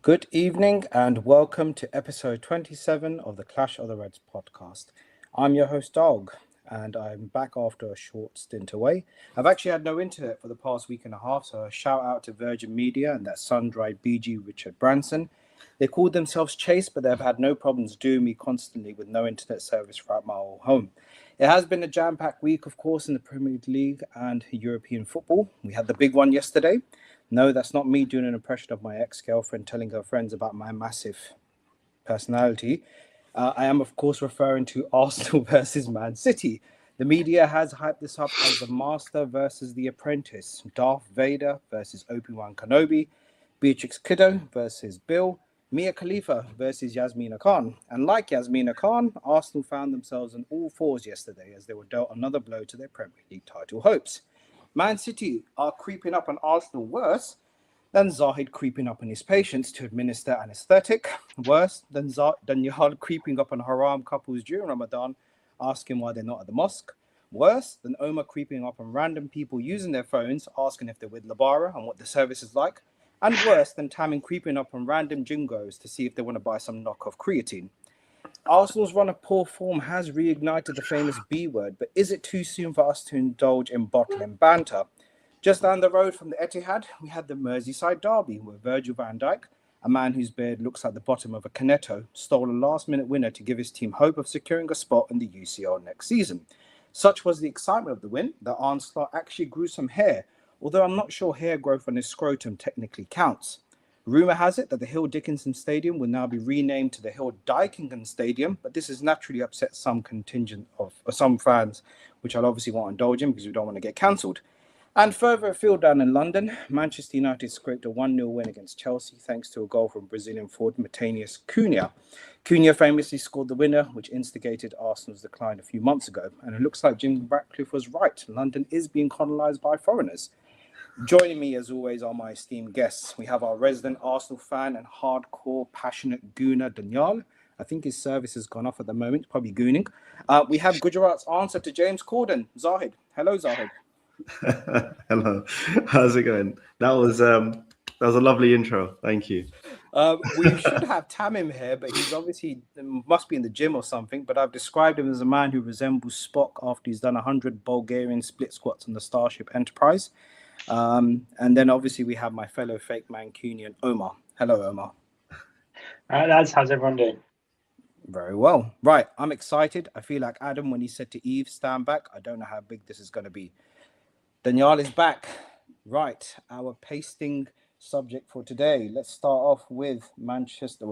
Good evening and welcome to episode 27 of the Clash of the Reds podcast. I'm your host, Dawg, and I'm back after a short stint away. I've actually had no internet for the past week and a half, so a shout out to Virgin Media and that sun-dried BG Richard Branson. They called themselves Chase, but they've had no problems doing me constantly with no internet service throughout my whole home. It has been a jam-packed week, of course, in the Premier League and European football. We had the big one yesterday. No, that's not me doing an impression of my ex-girlfriend telling her friends about my massive personality. I am, of course, referring to Arsenal versus Man City. The media has hyped this up as the Master versus the Apprentice, Darth Vader versus Obi-Wan Kenobi, Beatrix Kiddo versus Bill, Mia Khalifa versus Yasmina Khan. And like Yasmina Khan, Arsenal found themselves on all fours yesterday as they were dealt another blow to their Premier League title hopes. Man City are creeping up on Arsenal worse than Zahid creeping up on his patients to administer anesthetic, worse than Danyaal creeping up on haram couples during Ramadan, asking why they're not at the mosque, worse than Omar creeping up on random people using their phones, asking if they're with Labara and what the service is like, and worse than Tamim creeping up on random jingos to see if they want to buy some knockoff creatine. Arsenal's run of poor form has reignited the famous B word, but is it too soon for us to indulge in bottling banter? Just down the road from the Etihad, we had the Merseyside derby, where Virgil van Dijk, a man whose beard looks like the bottom of a Cornetto, stole a last-minute winner to give his team hope of securing a spot in the UCL next season. Such was the excitement of the win that Arne Slot actually grew some hair, although I'm not sure hair growth on his scrotum technically counts. Rumour has it that the Hill Dickinson Stadium will now be renamed to the Hill Dykingen Stadium, but this has naturally upset some contingent of some fans, which I'll obviously want to indulge in because we don't want to get cancelled. And further afield down in London, Manchester United scraped a 1-0 win against Chelsea thanks to a goal from Brazilian forward Matheus Cunha. Cunha famously scored the winner, which instigated Arsenal's decline a few months ago. And it looks like Jim Ratcliffe was right. London is being colonised by foreigners. Joining me, as always, are my esteemed guests. We have our resident Arsenal fan and hardcore, passionate gooner, Danyaal. I think his service has gone off at the moment, probably gooning. We have Gujarat's answer to James Corden, Zahid. Hello, Zahid. Hello, how's it going? That was a lovely intro. Thank you. We should have Tamim here, but he's obviously must be in the gym or something. But I've described him as a man who resembles Spock after he's done 100 Bulgarian split squats on the Starship Enterprise. And then obviously we have my fellow fake Mancunian, Omar. Hello, Omar. Lads, how's everyone doing? Very well. Right, I'm excited. I feel like Adam when he said to Eve, stand back. I don't know how big this is going to be. Danyaal is back. Right, our pasting subject for today. Let's start off with Manchester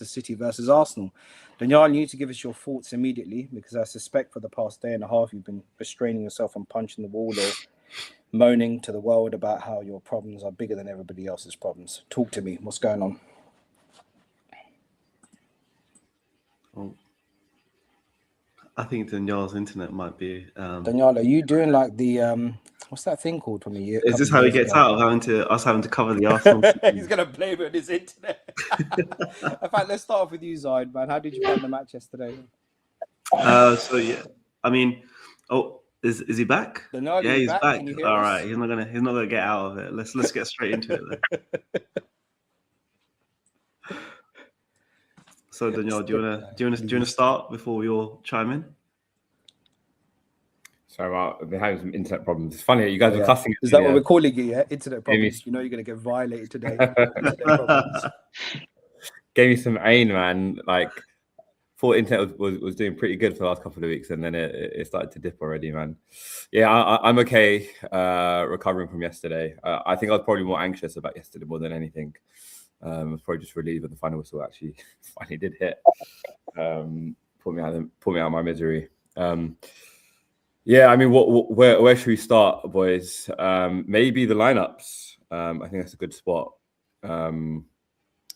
City versus Arsenal. Danyaal, you need to give us your thoughts immediately because I suspect for the past day and a half you've been restraining yourself from punching the wall or moaning to the world about how your problems are bigger than everybody else's problems. Talk to me. What's going on? I think Danyaal's internet might be. Danyaal, are you doing like the what's that thing called from a year? Is this how he gets out of having to cover the Arsenal? He's gonna blame it on his internet. In fact, let's start off with you, Zahid, man. How did you find the match yesterday? So yeah, I mean, is he back? Danyaal, yeah, he's back. All right, he's not gonna get out of it. Let's get straight into it then. So Danyaal, do you want to start before we all chime in? Sorry, they're having some internet problems. It's funny, you guys are cussing. Is that what we're calling you? Yeah, internet problems. You know you're gonna get violated today. Internet problems. Gave me some ain, man. Like, thought internet was doing pretty good for the last couple of weeks, and then it started to dip already, man. Yeah, I'm okay. Recovering from yesterday. I think I was probably more anxious about yesterday more than anything. I was probably just relieved that the final whistle actually finally did hit. Put me out of my misery. Yeah, I mean, where should we start, boys? Maybe the lineups. I think that's a good spot. I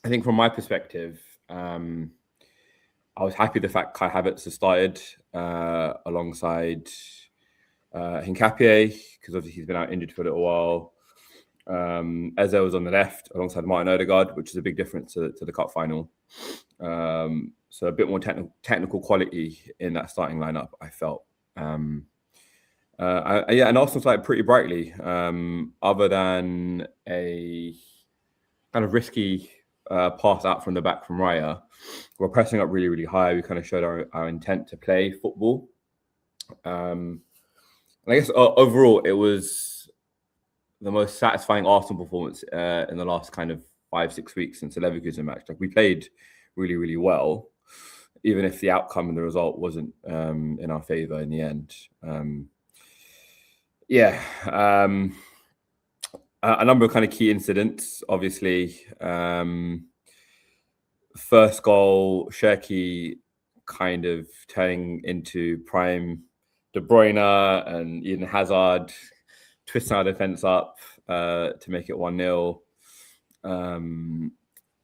think from my perspective, I was happy the fact Kai Havertz has started alongside Hincapié, because obviously he's been out injured for a little while. Eze was on the left alongside Martin Odegaard, which is a big difference to the cup final. So a bit more technical quality in that starting lineup, I felt. And Arsenal started pretty brightly, other than a kind of risky pass out from the back from Raya, we're pressing up really, really high. We kind of showed our intent to play football. And I guess overall, it was the most satisfying Arsenal performance in the last kind of 5-6 weeks since the Leverkusen match. Like, we played really, really well, even if the outcome and the result wasn't in our favour in the end. A number of kind of key incidents, obviously. First goal, Cherki kind of turning into prime De Bruyne and Eden Hazard, twisting our defence up to make it 1-0.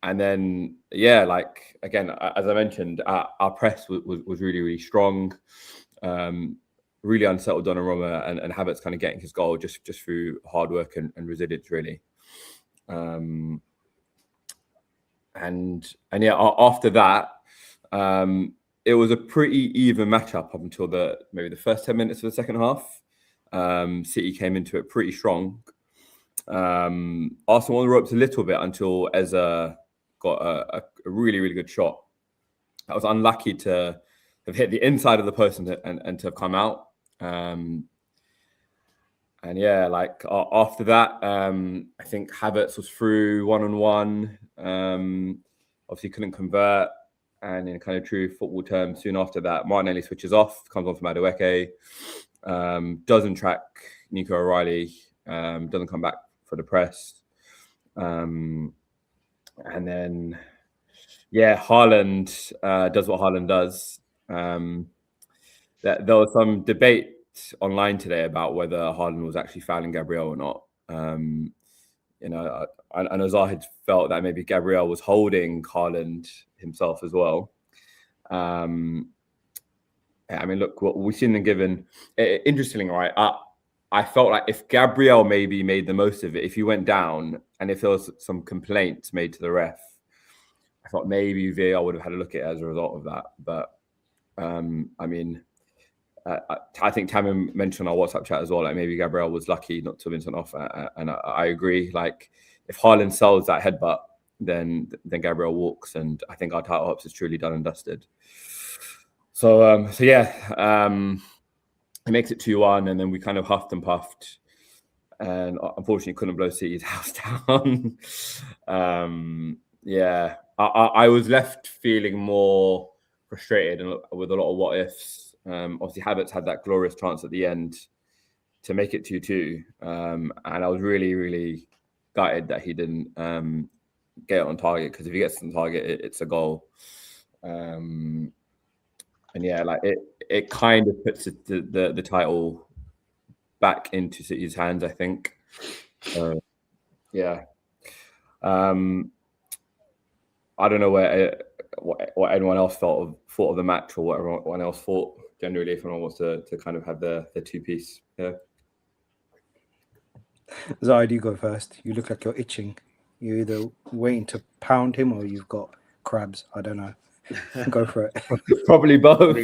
And then, again, as I mentioned, our press was really, really strong. Really unsettled Donnarumma, and Havertz kind of getting his goal just through hard work and resilience, really. After that, it was a pretty even matchup up until maybe the first 10 minutes of the second half. City came into it pretty strong. Arsenal on the ropes a little bit until Eza got a really, really good shot. I was unlucky to have hit the inside of the post and to have come out. After that, I think Havertz was through 1-on-1. Obviously couldn't convert, and in kind of true football terms, soon after that, Martinelli switches off, comes on from Madueke, doesn't track Nico O'Reilly, doesn't come back for the press, and then Haaland does what Haaland does. There was some debate online today about whether Haaland was actually fouling Gabriel or not. I know Zahid felt that maybe Gabriel was holding Haaland himself as well. Look, what we've seen them given. Interestingly, right? I felt like if Gabriel maybe made the most of it, if he went down and if there was some complaints made to the ref, I thought maybe VAR would have had a look at it as a result of that. But I think Tamim mentioned on our WhatsApp chat as well, like maybe Gabriel was lucky not to have been sent off. And I agree. Like, if Haaland sells that headbutt, then Gabriel walks. And I think our title hopes is truly done and dusted. It makes it 2-1, and then we kind of huffed and puffed, and unfortunately couldn't blow City's house down. I was left feeling more frustrated and with a lot of what ifs. Obviously, Havertz had that glorious chance at the end to make it 2-2, and I was really, really gutted that he didn't get it on target, because if he gets on target, it's a goal. It kind of puts the title back into City's hands, I think. I don't know what anyone else thought of the match, or what everyone else thought generally, if anyone wants to kind of have the two-piece. Yeah. Zahid, you go first. You look like you're itching. You're either waiting to pound him or you've got crabs. I don't know. Go for it. Probably both.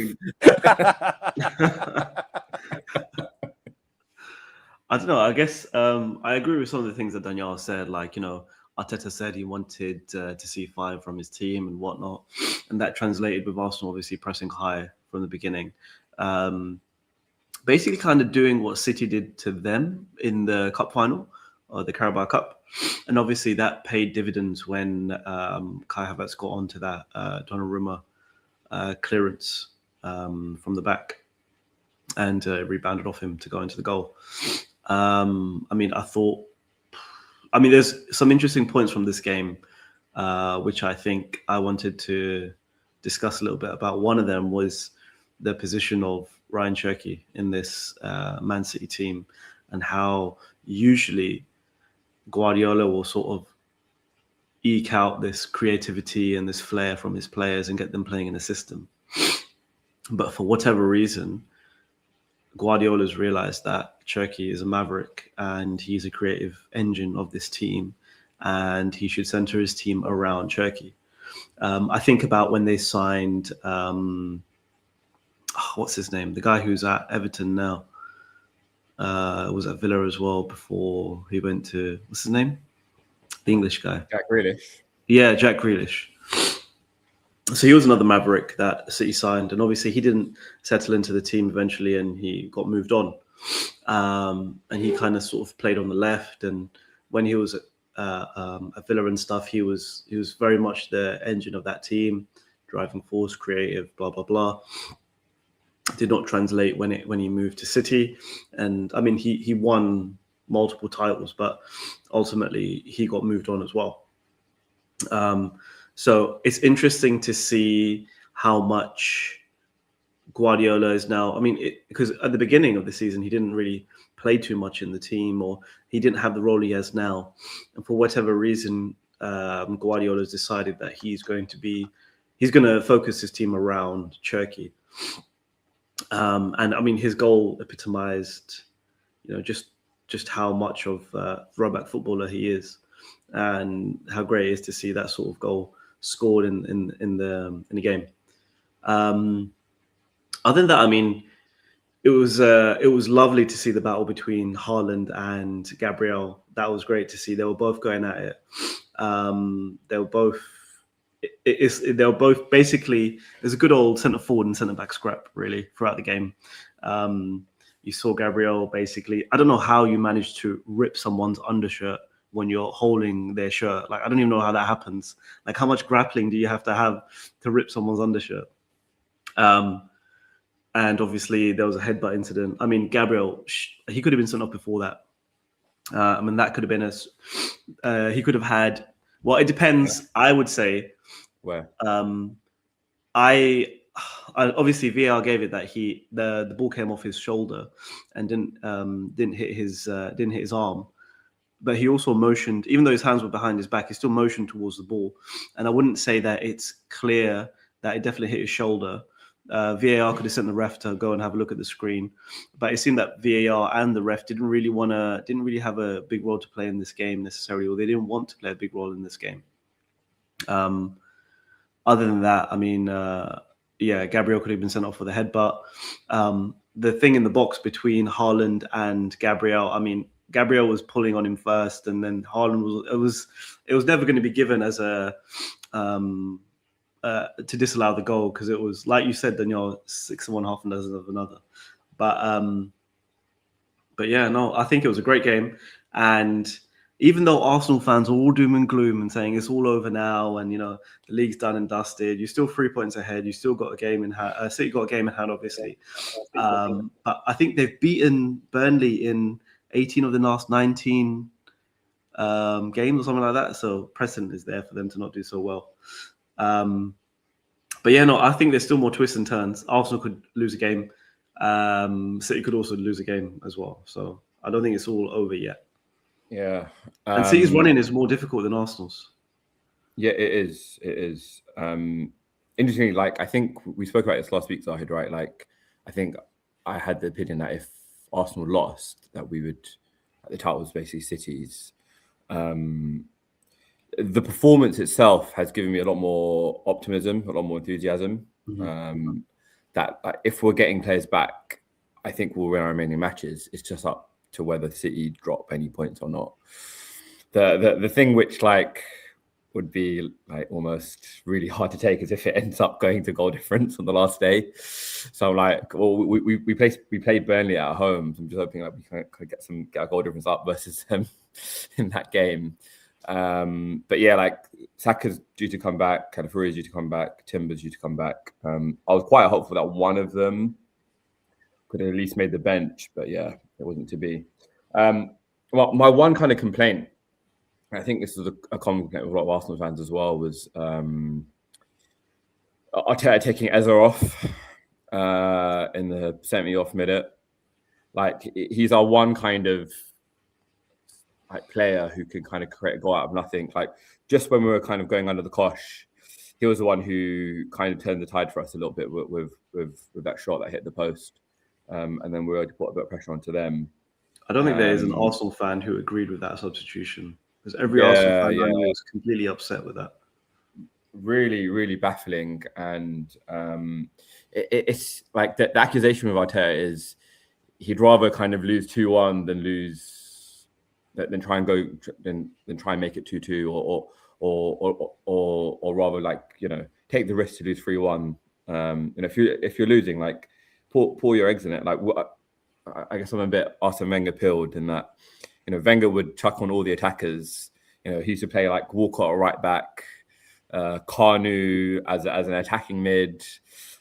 I don't know. I guess I agree with some of the things that Danyaal said. Like, Arteta said he wanted to see 5 from his team and whatnot. And that translated with Arsenal obviously pressing high from the beginning. Basically kind of doing what City did to them in the cup final, or the Carabao Cup. And obviously that paid dividends when Kai Havertz got onto that Donnarumma clearance from the back and rebounded off him to go into the goal. There's some interesting points from this game, which I think I wanted to discuss a little bit about. One of them was the position of Ryan Cherki in this Man City team, and how usually Guardiola will sort of eke out this creativity and this flair from his players and get them playing in a system. But for whatever reason, Guardiola's realized that Cherki is a maverick and he's a creative engine of this team, and he should center his team around Cherki. I think about when they signed, what's his name? The guy who's at Everton now. Was at Villa as well before he went to, what's his name? The English guy. Jack Grealish. Yeah, Jack Grealish. So he was another Maverick that City signed, and obviously he didn't settle into the team eventually, and he got moved on. And he kind of sort of played on the left, and when he was at Villa and stuff, he was very much the engine of that team, driving force, creative, blah blah blah. Did not translate when he moved to City, and I mean he won multiple titles, but ultimately he got moved on as well. So it's interesting to see how much Guardiola is now. I mean, because at the beginning of the season, he didn't really play too much in the team, or he didn't have the role he has now. And for whatever reason, Guardiola has decided that he's going to focus his team around Cherki. And I mean, his goal epitomized, just how much of a throwback footballer he is, and how great it is to see that sort of goal scored in the game. Other than that, I mean, it was lovely to see the battle between Haaland and Gabriel. That was great to see. They were both going at it. They were both. They were both basically. There's a good old centre forward and centre back scrap really throughout the game. You saw Gabriel basically. I don't know how you managed to rip someone's undershirt when you're holding their shirt. Like, I don't even know how that happens. Like, how much grappling do you have to rip someone's undershirt? And obviously there was a headbutt incident. I mean, Gabriel, he could have been sent off before that. I mean, that could have been he could have had. Well, it depends. I would say. Where? I obviously VAR gave it that the ball came off his shoulder and didn't hit his arm. But he also motioned, even though his hands were behind his back, he still motioned towards the ball. And I wouldn't say that it's clear that it definitely hit his shoulder. VAR could have sent the ref to go and have a look at the screen, but it seemed that VAR and the ref didn't really have a big role to play in this game necessarily, or they didn't want to play a big role in this game. Other than that, I mean, Gabriel could have been sent off for the headbutt. The thing in the box between Haaland and Gabriel, I mean, Gabriel was pulling on him first, and then Haaland it was never going to be given as a to disallow the goal, because it was, like you said, Danyaal, 6 of one, half a dozen of another. But yeah, no, I think it was a great game. And even though Arsenal fans are all doom and gloom and saying it's all over now, and the league's done and dusted, you're still 3 points ahead. You still got a game in hand. City got a game in hand, obviously. But I think they've beaten Burnley in 18 of the last 19 games or something like that. So precedent is there for them to not do so well. But yeah, no, I think there's still more twists and turns. Arsenal could lose a game. City could also lose a game as well. So I don't think it's all over yet. Yeah. And City's running is more difficult than Arsenal's. Yeah, it is. It is. Interestingly, like, I think we spoke about this last week, Zahid, right? Like, I think I had the opinion that if Arsenal lost, that we would, the title was basically City's. The performance itself has given me a lot more optimism, a lot more enthusiasm. Mm-hmm. That if we're getting players back, I think we'll win our remaining matches. It's just up to whether City drop any points or not. The thing which would be almost really hard to take is if it ends up going to goal difference on the last day. So we played Burnley at home. So I'm just hoping we can get our goal difference up versus them in that game. But yeah, Saka's due to come back, Kalafuri is due to come back, Timber's due to come back. I was quite hopeful that one of them could have at least made the bench, but yeah, it wasn't to be. Well, my one kind of complaint, I think this was a common complaint with a lot of Arsenal fans as well, was Arteta taking Eze off in the 70th minute. He's our one kind of player who can kind of create a goal out of nothing. Just when we were kind of going under the cosh, he was the one who kind of turned the tide for us a little bit with that shot that hit the post. And then we were able to put a bit of pressure onto them. I don't think there is an Arsenal fan who agreed with that substitution, because every Arsenal fan I know is completely upset with that. Really, really baffling. And it's like the accusation with Arteta is he'd rather kind of lose 2-1 than try and make it 2-2 or rather like, you know, take the risk to lose 3-1. If you're losing, like pour your eggs in it. Like I guess I'm a bit Arsene Wenger pilled in that, you know, Wenger would chuck on all the attackers. You know, he used to play like Walcott at right back, Kanu as an attacking mid.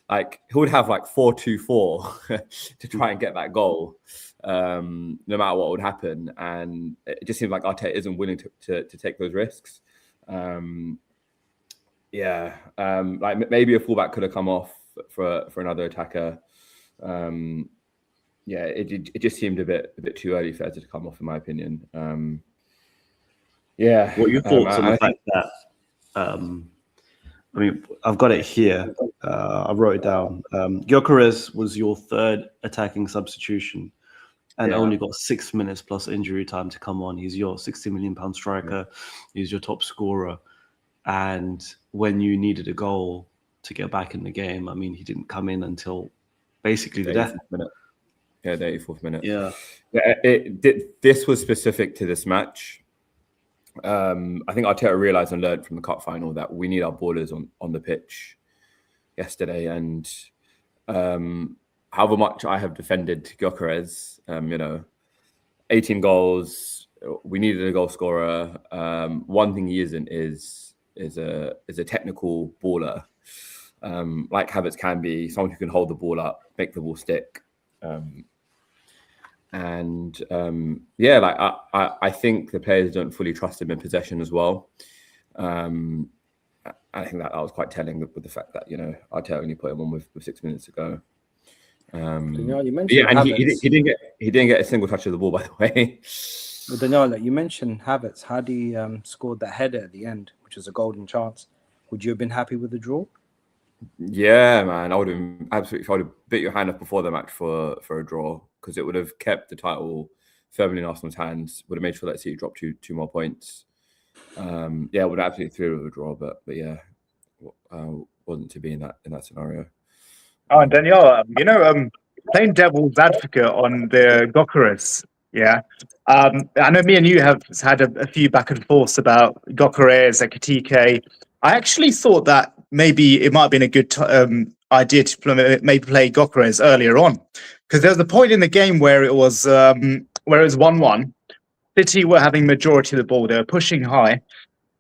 Like he would have like 4-2-4 to try and get that goal, no matter what would happen. And it just seems like Arteta isn't willing to take those risks. Like maybe a fullback could have come off for another attacker. It just seemed a bit too early for Eze to come off, in my opinion. What are your thoughts on the fact that? I mean, I've got it here. I wrote it down. Gyökeres was your third attacking substitution, and only got 6 minutes plus injury time to come on. He's your £60 million striker. He's your top scorer, and when you needed a goal to get back in the game, I mean, he didn't come in until basically the death minute. Yeah, the 84th minute. Yeah. This was specific to this match. I think Arteta realised and learned from the cup final that we need our ballers on the pitch yesterday. And however much I have defended Gyökeres, 18 goals, we needed a goal scorer. One thing he isn't is a technical baller, like Havertz can be, someone who can hold the ball up, make the ball stick. I think the players don't fully trust him in possession as well. I think that was quite telling with the fact that, you know, Arteta only put him on with 6 minutes to go. Danyaal, you mentioned he didn't get a single touch of the ball, by the way. Well, Danyaal, you mentioned Havertz. Had he scored that header at the end, which was a golden chance, would you have been happy with the draw? Yeah, man, I would have absolutely. If I would have bit your hand off before the match for a draw, because it would have kept the title firmly in Arsenal's hands. Would have made sure that City dropped two more points. Would have absolutely threw with a draw, but yeah, wasn't to be in that scenario. Oh, and Danyaal, playing devil's advocate on the Gyökeres. Yeah, I know me and you have had a few back and forths about Gyökeres, Ekitike. I actually thought that maybe it might have been a good idea to maybe play Gyökeres earlier on, because there was a point in the game where it was 1-1. City were having majority of the ball. They were pushing high.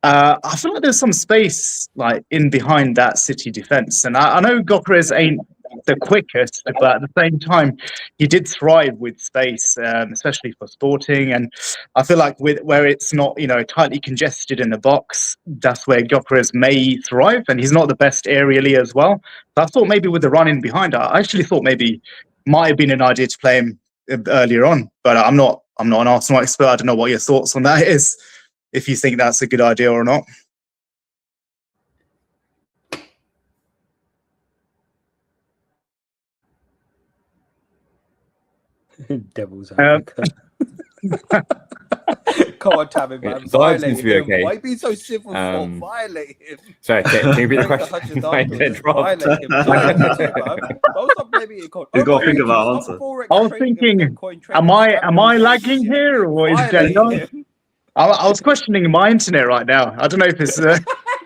I feel like there's some space like in behind that City defense, and I know Gyökeres ain't the quickest, but at the same time, he did thrive with space, especially for Sporting. And I feel like where it's not, tightly congested in the box, that's where Gyökeres may thrive. And he's not the best aerially as well. So I thought maybe with the run in behind, I actually thought maybe might have been an idea to play him earlier on. But I'm not an Arsenal expert. I don't know what your thoughts on that is, if you think that's a good idea or not. Devil's advocate. Come on, Tamim, man. Violate him. Okay. Why are you being so civil for? Violate him. Sorry, can you repeat the question? Violate him. Don't blame me. You've got to think about an answer. I was thinking, am I lagging here, or is Danyaal? I was questioning my internet right now. I don't know if it's.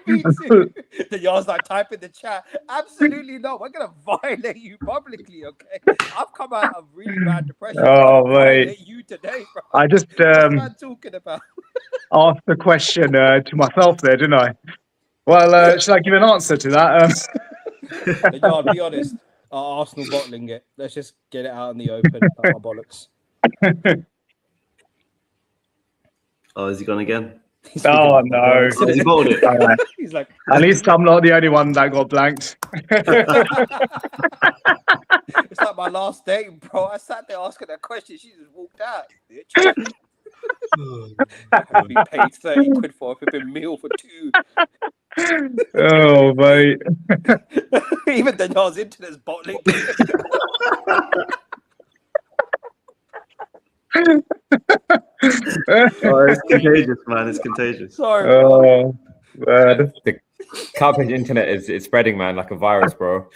Danyaal's like type in the chat. Absolutely not. We're gonna violate you publicly, okay? I've come out of really bad depression. Oh wait, you today, bro. I just talking about. Asked the question to myself there, didn't I? Well, should I give an answer to that? Danyaal, be honest. Are Arsenal bottling it? Let's just get it out in the open. Our bollocks. Oh, is he gone again? Oh no! Oh, he bottled it. He's like, at least I'm not the only one that got blanked. It's like my last date, bro. I sat there asking her question. She just walked out. Bitch. I'd be paid 30 quid for a flipping meal for two. Oh mate! Even Danyaal's internet's bottling. It's contagious, man. It's contagious. Sorry. Oh, man. The Cowpage internet is spreading, man, like a virus, bro.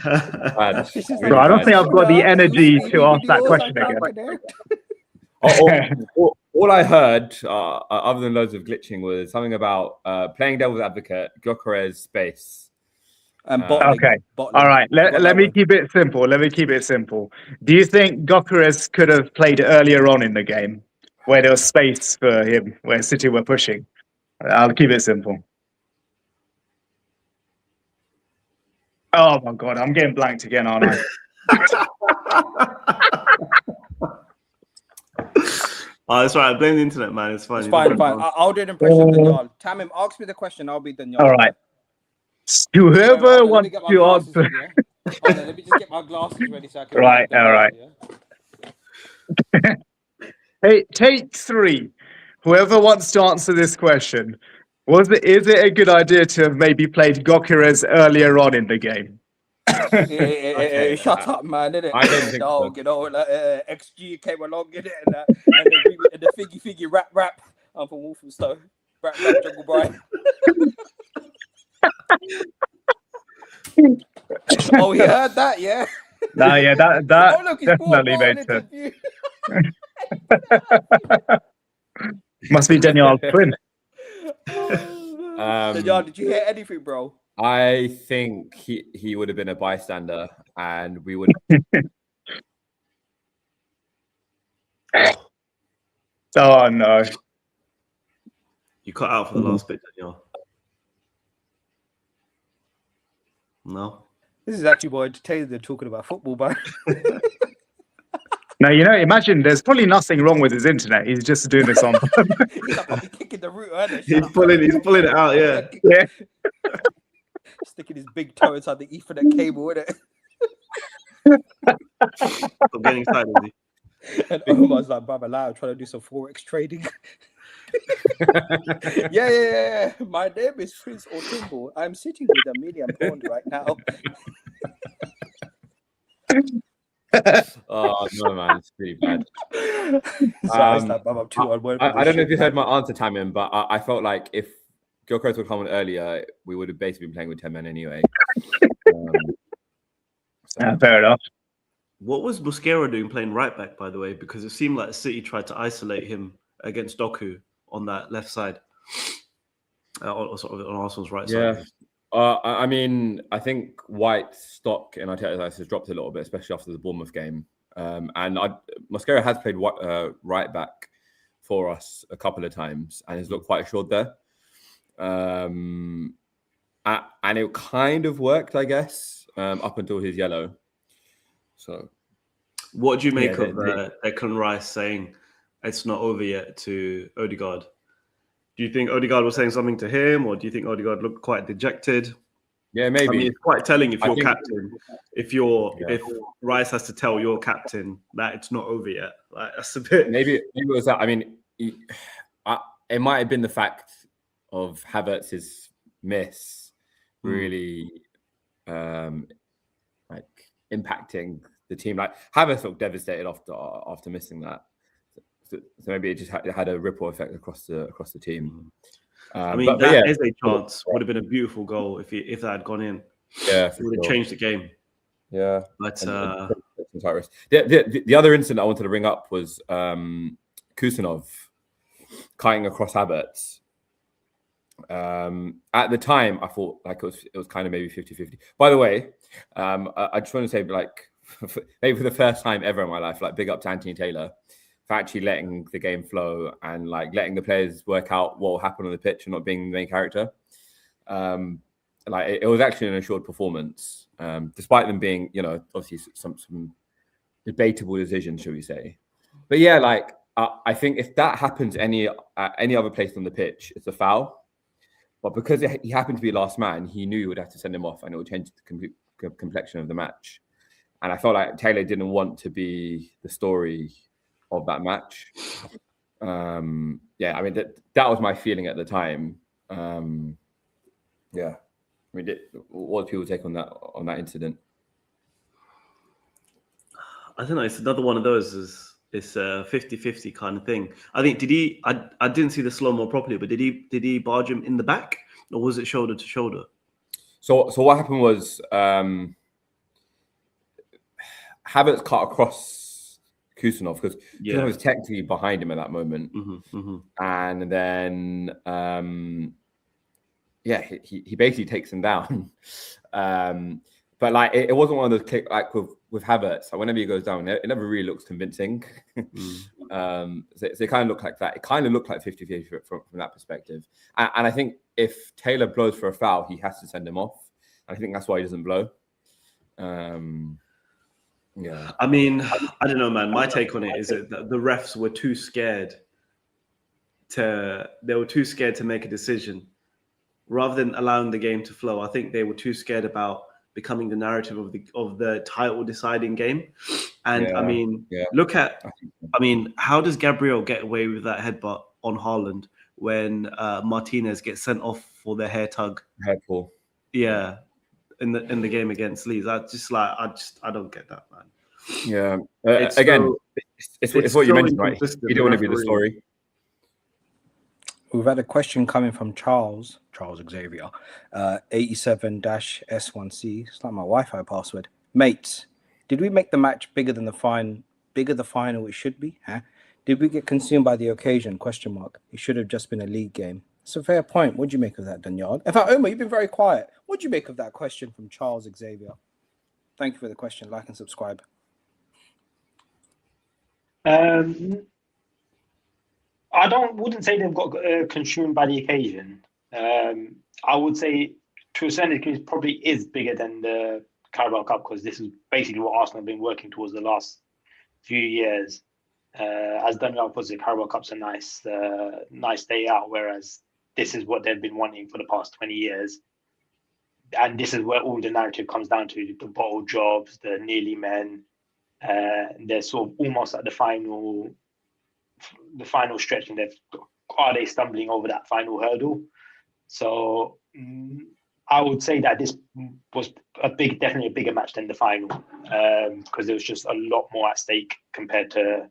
Bro, I don't think I've got the energy to ask that question again. all I heard, other than loads of glitching, was something about playing devil's advocate, Gyökeres space. And bottling. Okay. Bottling. All right. You got Let that me one. keep it simple. Let me keep it simple. Do you think Gyökeres could have played earlier on in the game where there was space for him, where City were pushing? I'll keep it simple. Oh my God, I'm getting blanked again, aren't I? Oh, that's right. I blame the internet, man. It's fine. It's You fine, don't fine. know. I'll do an impression of Danyaal. Tamim, ask me the question. I'll be Danyaal. All right. Hold Whoever on, let me wants get my to glasses answer. on, yeah? Hold on, let me just get my glasses ready so I can Right, read all right. Yeah? Hey, take 3. Whoever wants to answer this question, is it a good idea to have maybe played Gyökeres earlier on in the game? Okay, Shut up, man, innit? I don't think No, so. you know, like, XG came along, innit? And the figgy rap. I'm from Walthamstow. Rap, Jungle Brian. Oh, you heard that, yeah? No, yeah, that Oh, look, he's definitely bought an made sense. interview. Must be Daniel's twin. Danyaal, did you hear anything, bro? I think he would have been a bystander, and we would. Oh no. You cut out for the last bit, Daniel. No. This is actually more entertaining than talking about football, man. Now, imagine there's probably nothing wrong with his internet. He's just doing this on. He's probably kicking the root, isn't it? He's pulling it out, yeah. Yeah. Sticking his big toe inside the Ethernet cable, isn't I'm getting excited. And Omar's like, Baba Lau, trying to do some Forex trading. Yeah. My name is Prince Otumbo. I'm sitting with £1 million right now. Oh no, man, it's pretty bad. So it's like, I'm too I unwell. don't know if you heard my answer, Tamim, but I felt like if Gyökeres would come on earlier, we would have basically been playing with 10 men anyway. Fair enough. What was Mosquera doing playing right back, by the way? Because it seemed like City tried to isolate him against Doku on that left side, or sort of on Arsenal's right side. I mean, I think White's stock in Arteta's eyes has dropped a little bit, especially after the Bournemouth game. And Mosquera has played right back for us a couple of times and has looked quite assured there. And it kind of worked, I guess, up until his yellow. So, what do you make of Declan Rice saying it's not over yet to Odegaard? Do you think Odegaard was saying something to him, or do you think Odegaard looked quite dejected? Yeah, maybe. I mean, it's quite telling if you're captain. If Rice has to tell your captain that it's not over yet, like that's a bit. Maybe it was that. I mean, it might have been the fact of Havertz's miss really like impacting the team. Like Havertz looked devastated after missing that. So maybe it just had a ripple effect across the team. I mean, that is a chance. Would have been a beautiful goal if that had gone in. Yeah, it would have changed the game. Yeah, but the other incident I wanted to bring up was Kusanov cutting across Havertz. At the time, I thought like it was kind of maybe 50-50. By the way, I just want to say like maybe for the first time ever in my life, like big up to Anthony Taylor for actually letting the game flow and like letting the players work out what will happen on the pitch and not being the main character. Like it was actually an assured performance, despite them being, obviously some debatable decisions, shall we say? But yeah, like I think if that happens any other place on the pitch, it's a foul. But because he happened to be last man, he knew he would have to send him off, and it would change the complexion of the match. And I felt like Taylor didn't want to be the story of that match. I mean that was my feeling at the time. Yeah. I mean, what do people take on that incident? I don't know. It's another one of those. It's a 50-50 kind of thing. I think I didn't see the slow-mo properly, but did he barge him in the back, or was it shoulder to shoulder? So what happened was Havertz cut across Kusanov, because Kusanov was technically behind him at that moment. And then, he basically takes him down. But like, it wasn't one of those kick like with Havertz. Like, whenever he goes down, it never really looks convincing. So it kind of looked like that. It kind of looked like 50-50 from that perspective. And I think if Taylor blows for a foul, he has to send him off. I think that's why he doesn't blow. I mean, I don't know, man. My take on it is that the refs were too scared to make a decision rather than allowing the game to flow. I think they were too scared about becoming the narrative of the title deciding game. And look at, how does Gabriel get away with that headbutt on Haaland when Martinez gets sent off for the hair tug? Hair pull. Yeah. In the game against Leeds. I don't get that, man. Yeah. It's what you mentioned, right? You don't want to be the story. We've had a question coming from Charles Xavier, 87-S1C. It's like my Wi-Fi password. Mates, did we make the match bigger the final it should be? Huh? Did we get consumed by the occasion? ? It should have just been a league game. It's a fair point. What do you make of that, Danyaal? In fact, Omar, you've been very quiet. What do you make of that question from Charles Xavier? Thank you for the question. Like and subscribe. I wouldn't say they've got consumed by the occasion. I would say to a certain degree it probably is bigger than the Carabao Cup, because this is basically what Arsenal have been working towards the last few years. As Danyaal puts it, Carabao Cup's a nice day out, whereas this is what they've been wanting for the past 20 years. And this is where all the narrative comes down to: the bottle jobs, the nearly men. They're sort of almost at the final stretch, and are they stumbling over that final hurdle? So I would say that this was definitely a bigger match than the final, because there was just a lot more at stake compared to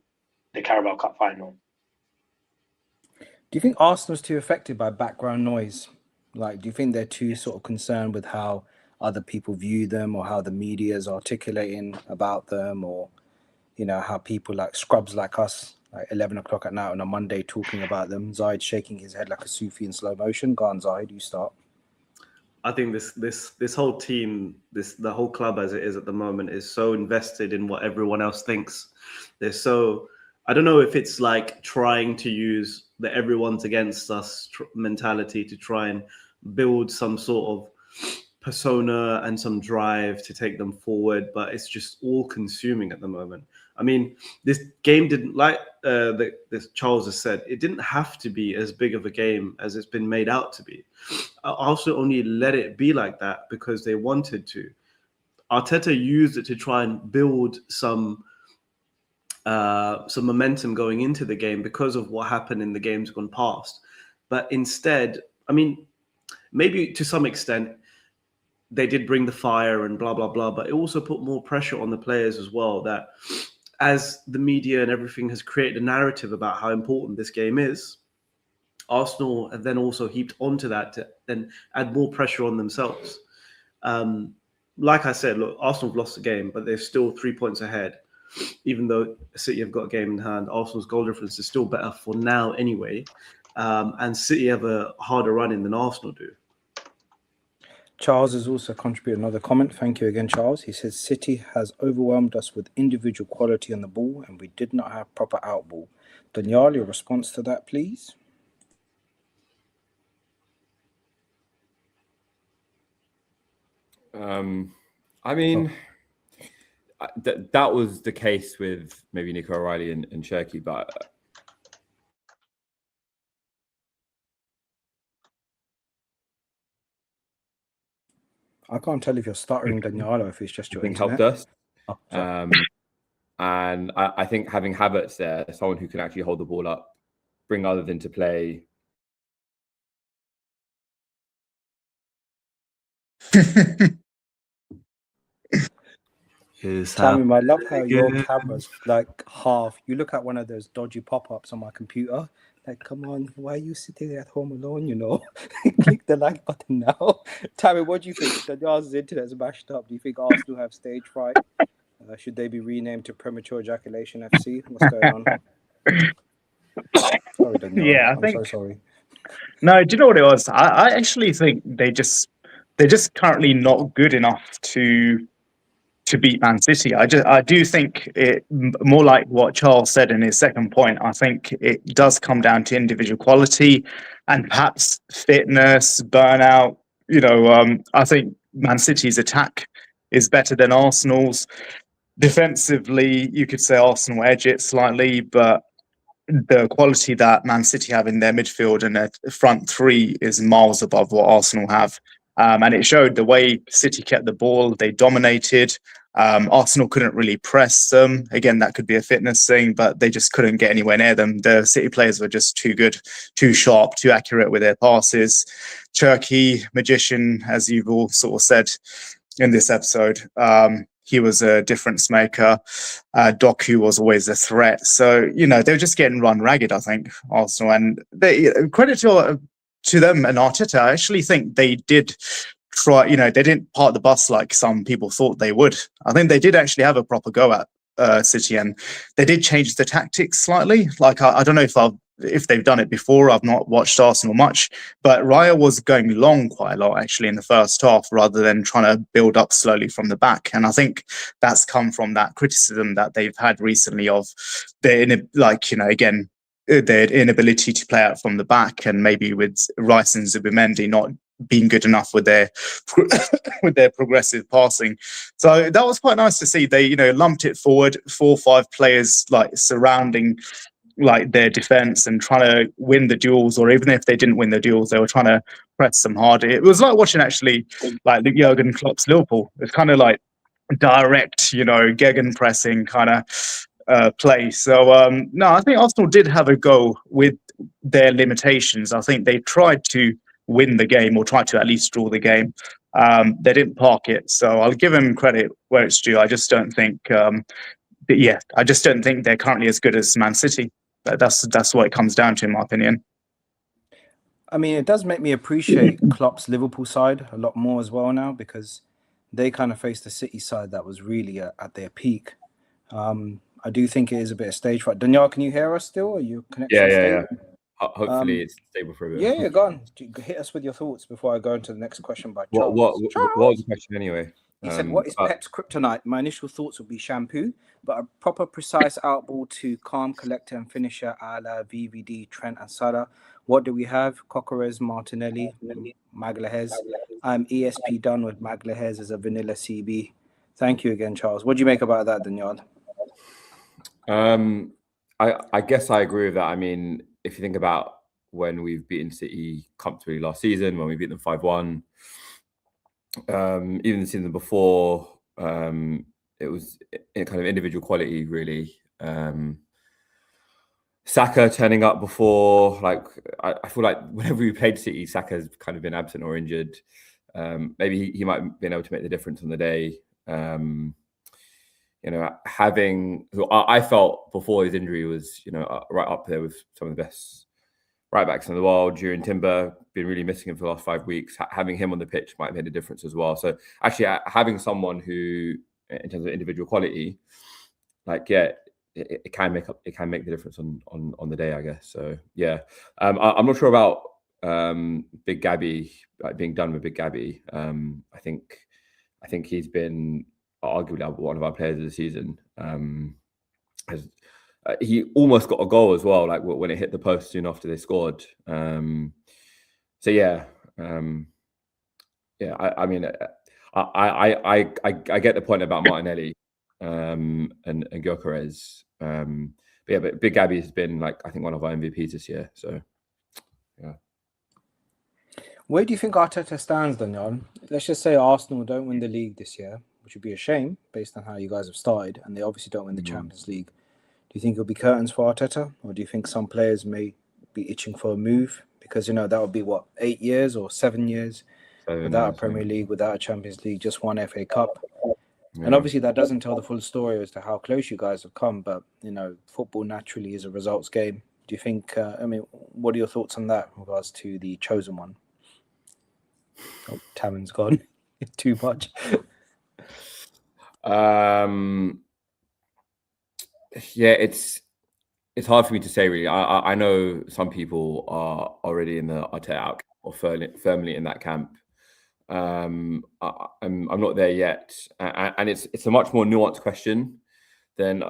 the Carabao Cup final. Do you think Arsenal's too affected by background noise? Like, do you think they're too sort of concerned with how other people view them, or how the media is articulating about them, or, how people like scrubs like us, like 11 o'clock at night on a Monday, talking about them? Zahid shaking his head like a Sufi in slow motion. Go on, Zahid, you start. I think this whole team, the whole club as it is at the moment, is so invested in what everyone else thinks. I don't know if it's like trying to use the everyone's against us mentality to try and build some sort of persona and some drive to take them forward, but it's just all consuming at the moment. I mean, this game didn't, like this Charles has said, it didn't have to be as big of a game as it's been made out to be. Also only let it be like that because they wanted to. Arteta used it to try and build some momentum going into the game because of what happened in the games gone past. But instead, I mean, maybe to some extent, they did bring the fire and blah, blah, blah, but it also put more pressure on the players as well, that as the media and everything has created a narrative about how important this game is, Arsenal have then also heaped onto that to then add more pressure on themselves. Like I said, look, Arsenal have lost the game, but they're still 3 points ahead. Even though City have got a game in hand, Arsenal's goal difference is still better for now anyway. And City have a harder run in than Arsenal do. Charles has also contributed another comment. Thank you again, Charles. He says, City has overwhelmed us with individual quality on the ball, and we did not have proper outball. Danyaal, your response to that, please? I mean, that was the case with maybe Nico O'Reilly and Cherki, but I can't tell if you're stuttering, Danyaal, or if it's just your internet. Helped us. Oh, and I think having Havertz there, someone who can actually hold the ball up, bring others into play. Tamim, I love how your camera's like half. You look at one of those dodgy pop-ups on my computer. Like, come on, why are you sitting at home alone, Click the like button now. Tamim, what do you think? Danyaal's internet's mashed up. Do you think Arsenal have stage fright? Should they be renamed to Premature Ejaculation FC? What's going on? Sorry, Danyaal. Yeah, I I'm think so sorry. no. Do you know what it was? I actually think they're just currently not good enough to beat Man City. I do think it more like what Charles said in his second point. I think it does come down to individual quality and perhaps fitness, burnout. I think Man City's attack is better than Arsenal's. Defensively, you could say Arsenal edge it slightly, but the quality that Man City have in their midfield and their front three is miles above what Arsenal have. And it showed the way City kept the ball, they dominated. Arsenal couldn't really press them. Again, that could be a fitness thing, but they just couldn't get anywhere near them. The City players were just too good, too sharp, too accurate with their passes. Turkey, magician, as you've all sort of said in this episode. He was a difference maker. Doku was always a threat. So, they were just getting run ragged, I think, Arsenal. And credit to them and Arteta. I actually think they did try, they didn't park the bus like some people thought they would. I think they did actually have a proper go at City, and they did change the tactics slightly. Like, I don't know if they've done it before. I've not watched Arsenal much, but Raya was going long quite a lot actually in the first half rather than trying to build up slowly from the back. And I think that's come from that criticism that they've had recently of their inability to play out from the back, and maybe with Rice and Zubimendi not being good enough with their progressive passing. So that was quite nice to see. They lumped it forward, 4 or 5 players like surrounding like their defense and trying to win the duels, or even if they didn't win the duels, they were trying to press them hard. It was like watching actually like Jurgen Klopp's Liverpool. It's kind of like direct, gegen pressing kind of play. So no, I think Arsenal did have a go with their limitations. I think they tried to win the game, or tried to at least draw the game. They didn't park it, so I'll give them credit where it's due. I just don't think I just don't think they're currently as good as Man City. That's what it comes down to, in my opinion. I mean, it does make me appreciate Klopp's Liverpool side a lot more as well now, because they kind of faced the City side that was really at their peak. I do think it is a bit of stage fright. Danyaal, can you hear us still? Are you connected? Yeah. Hopefully it's stable for a bit. Yeah, go on. Hit us with your thoughts before I go into the next question by Charles. What was the question anyway? He said, what is Pep's kryptonite? My initial thoughts would be shampoo, but a proper precise outball to calm, collector and finisher a la VVD, Trent and Salah. What do we have? Coquerez, Martinelli, Magalhaes. I'm ESP done with Magalhaes as a vanilla CB. Thank you again, Charles. What do you make about that, Danyaal? I guess I agree with that. I mean, if you think about when we've beaten City comfortably last season, when we beat them 5-1, even the season before, it was in kind of individual quality, really. Saka turning up before, like I feel like whenever we played City, Saka's kind of been absent or injured. Maybe he might have been able to make the difference on the day. Having who I felt before his injury was, right up there with some of the best right backs in the world. During Timber, been really missing him for the last 5 weeks. Having him on the pitch might have made a difference as well. So actually, having someone who, in terms of individual quality, it can make the difference on the day, I guess. So yeah, I'm not sure about Big Gabby, like being done with Big Gabby. I think he's been arguably one of our players of the season. He almost got a goal as well, like when it hit the post soon after they scored. I mean, I get the point about Martinelli and Gyökeres. But Big Gabby has been I think one of our MVPs this year. So yeah. Where do you think Arteta stands, Danyaal? Let's just say Arsenal don't win the league this year, which would be a shame based on how you guys have started, and they obviously don't win the Champions League. Do you think it'll be curtains for Arteta, or do you think some players may be itching for a move? Because, that would be, 8 years or 7 years without a Premier League, without a Champions League, just one FA Cup. Yeah. And obviously that doesn't tell the full story as to how close you guys have come, but, football naturally is a results game. Do you think, what are your thoughts on that in regards to the chosen one? Oh, Tamim's gone. Too much. Yeah, it's hard for me to say really. I know some people are already in the Arteta out or firmly in that camp. I'm not there yet, and it's a much more nuanced question than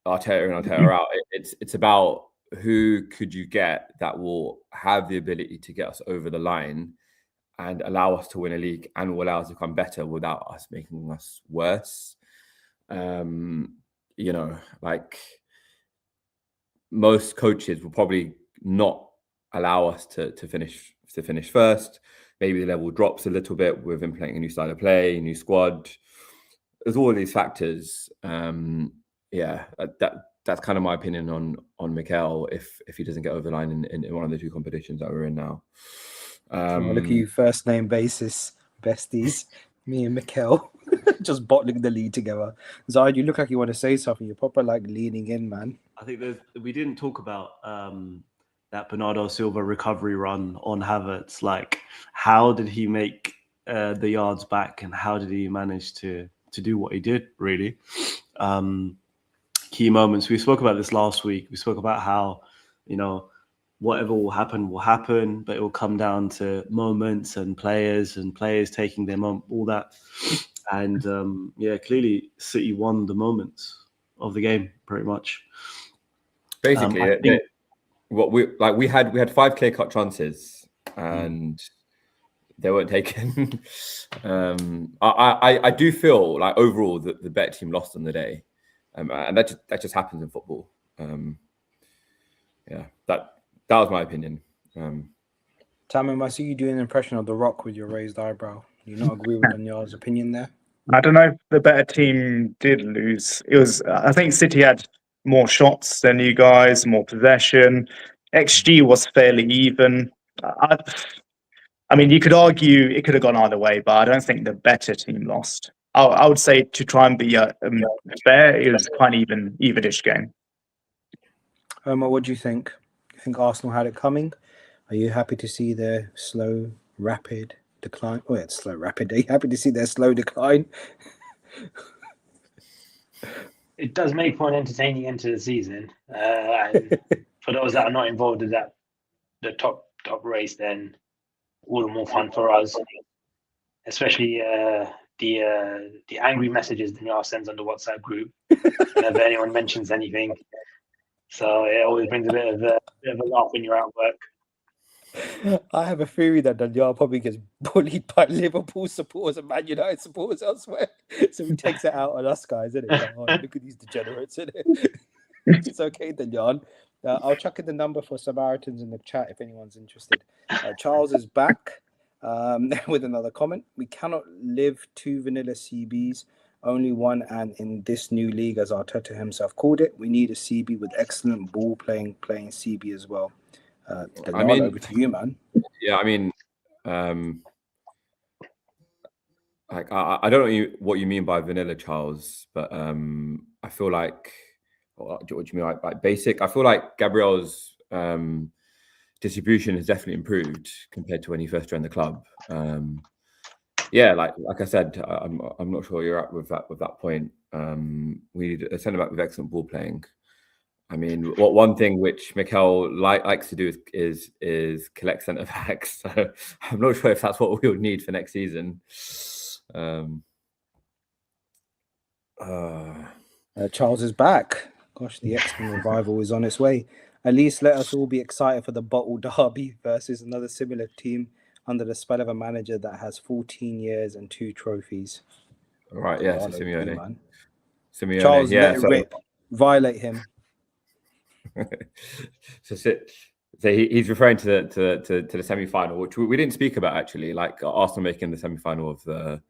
Arteta and Arteta out. It's about who could you get that will have the ability to get us over the line and allow us to win a league and will allow us to become better without us making us worse. You know, like most coaches will probably not allow us to finish first. Maybe the level drops a little bit with implementing a new style of play, new squad. There's all of these factors. Yeah, that's kind of my opinion on Mikel if he doesn't get over the line in one of the two competitions that we're in now. Look at you, first name basis besties, me and Mikel, just bottling the lead together. Zahid, you look like you want to say something. You're proper like leaning in, man. I think we didn't talk about that Bernardo Silva recovery run on Havertz. Like, how did he make the yards back, and how did he manage to do what he did? Really, key moments. We spoke about this last week. We spoke about how, you know, whatever will happen, but it will come down to moments and players taking their moment, all that. And yeah, clearly City won the moments of the game pretty much. Basically, we had 5 clear-cut chances and they weren't taken. I do feel like overall that the better team lost on the day, and that just happens in football. Yeah, that was my opinion. Tamim, I see you doing an impression of The Rock with your raised eyebrow. Do you not agree with Danyaal's opinion there? I don't know if the better team did lose. I think City had more shots than you guys, more possession. XG was fairly even. I mean, you could argue it could have gone either way, but I don't think the better team lost. I would say, to try and be fair, it was quite an evenish game. Omar, what do you think? You think Arsenal had it coming? Are you happy to see their slow, rapid decline? Oh, it's slow, rapid. Are you happy to see their slow decline? It does make for an entertaining end to the season. And for those that are not involved in the top race, then all the more fun for us. Especially the angry messages Danyaal sends on the WhatsApp group whenever anyone mentions anything. So it always brings a bit of a laugh when you're at work. I have a theory that Danyaal probably gets bullied by Liverpool supporters and Man United supporters elsewhere. So he takes it out on us guys, isn't it? Like, oh, look at these degenerates, isn't it? It's okay, Danyaal. I'll chuck in the number for Samaritans in the chat if anyone's interested. Charles is back with another comment. We cannot live 2 vanilla CBs, only one, and in this new league, as Arteta himself called it, we need a CB with excellent ball playing CB as well. I mean, over to you, man. Yeah, I mean, like I don't know what you mean by vanilla, Charles, but I feel like, what do you mean like basic? I feel like Gabriel's distribution has definitely improved compared to when he first joined the club. Yeah, like I said, I'm not sure where you're at with that point. We need a centre back with excellent ball playing. I mean, one thing which Mikel likes to do is collect centre backs. So I'm not sure if that's what we would need for next season. Charles is back. Gosh, the X-Men revival is on its way. At least let us all be excited for the bottle derby versus another similar team under the spell of a manager that has 14 years and 2 trophies. All right, yeah, so Simeone. Charles, yeah, let it rip. Violate him. So he's referring to the semi-final, which we didn't speak about actually. Like Arsenal making the semi-final of the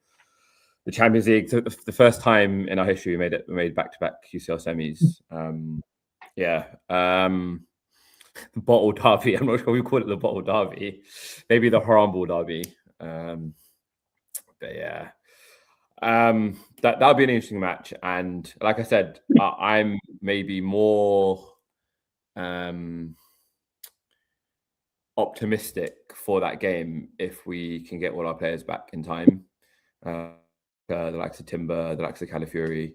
Champions League, the first time in our history we made back-to-back UCL semis. The bottle derby. I'm not sure we call it the bottle derby. Maybe the Harambe derby. But yeah. That'll be an interesting match, and like I said, I'm maybe more optimistic for that game if we can get all our players back in time. the likes of Timber, the likes of Calafiori.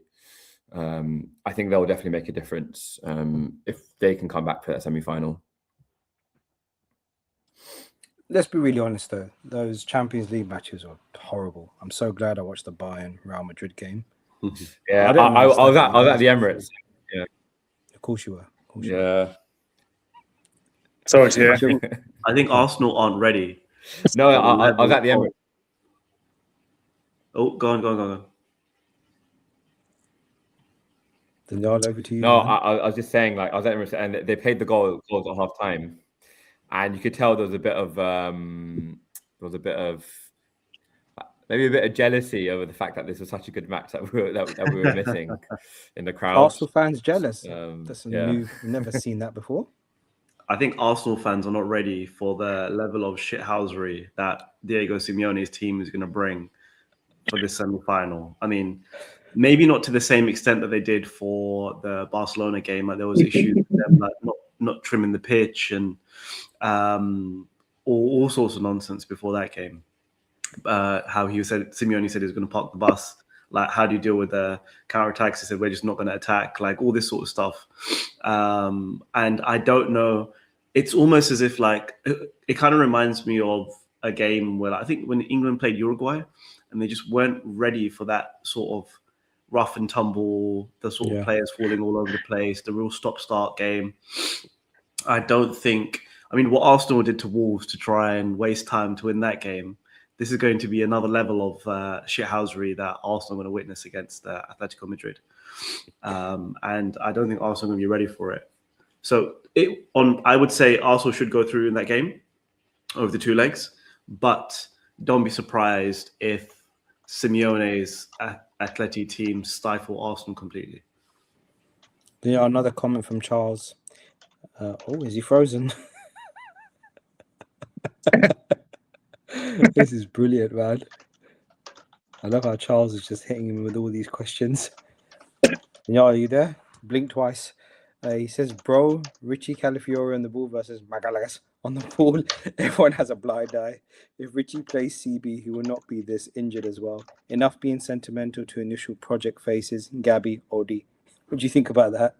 I think they'll definitely make a difference if they can come back for that semi-final. Let's be really honest though, those Champions League matches are horrible. I'm so glad I watched the Bayern Real Madrid game. Yeah, I was at the Emirates. Yeah, of course you were. Yeah. Sorry to hear. I think Arsenal aren't ready. No, I was at the Emirates. Oh, go on. Danyaal, over to you. No, I was just saying, like, I was at Emirates and they played the goals at half time, and you could tell there was a bit of maybe a bit of jealousy over the fact that this was such a good match that we were missing in the crowd. Arsenal fans jealous. That's yeah. new. We've never seen that before. I think Arsenal fans are not ready for the level of shithousery that Diego Simeone's team is going to bring for this semi-final. I mean, maybe not to the same extent that they did for the Barcelona game. Like there was issues with them, like not trimming the pitch and all sorts of nonsense before that game. How Simeone said he was going to park the bus. Like, how do you deal with the counterattacks? He said, we're just not going to attack. Like all this sort of stuff. And I don't know. It's almost as if like it kind of reminds me of a game where I think when England played Uruguay and they just weren't ready for that sort of rough and tumble, the sort of players falling all over the place, the real stop-start game. I don't think, I mean, what Arsenal did to Wolves to try and waste time to win that game, this is going to be another level of shithousery that Arsenal are going to witness against Atletico Madrid. And I don't think Arsenal are going to be ready for it. So I would say Arsenal should go through in that game over the two legs, but don't be surprised if Simeone's Atleti team stifle Arsenal completely. Yeah, another comment from Charles. Is he frozen? This is brilliant, man. I love how Charles is just hitting him with all these questions. Yeah, are you there? Blink twice. He says, bro, Richie Calafiori on the ball versus Magalagas on the ball. Everyone has a blind eye. If Richie plays CB, he will not be this injured as well. Enough being sentimental to initial project faces, Gabby, Odi. What do you think about that?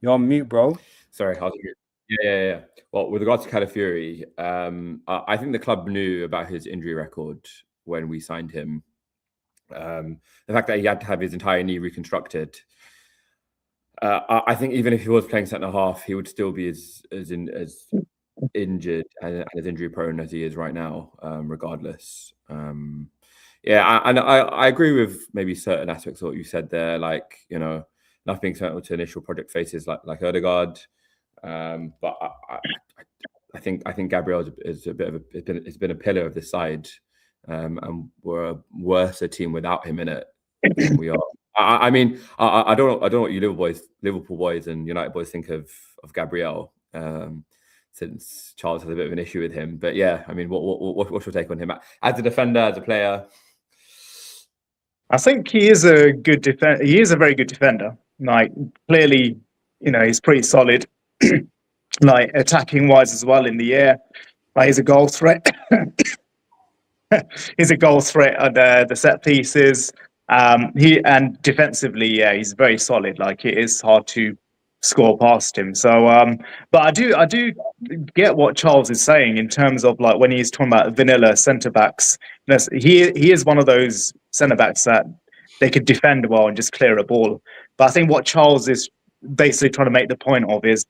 You're on mute, bro. Sorry, how's it? Yeah. Well, with regards to Calafiori, I think the club knew about his injury record when we signed him. The fact that he had to have his entire knee reconstructed. I think even if he was playing centre half, he would still be as injured and as injury prone as he is right now, regardless. I agree with maybe certain aspects of what you said there, like, you know, nothing central to initial project faces like Odegaard. But I think Gabriel is has been a pillar of this side, and we're a worse team without him in it than we are. I mean, I don't know what you Liverpool boys and United boys think of Gabriel, since Charles has a bit of an issue with him. But yeah, I mean, what's your take on him as a defender, as a player? I think he is a good defender. He is a very good defender. Like, clearly, you know, he's pretty solid. Like, attacking wise as well in the air. Like, he's a goal threat. He's a goal threat at the set pieces. And defensively, yeah, he's very solid. Like, it is hard to score past him. So, but I do get what Charles is saying in terms of, like, when he's talking about vanilla centre backs. He is one of those centre backs that they could defend well and just clear a ball. But I think what Charles is basically trying to make the point of is,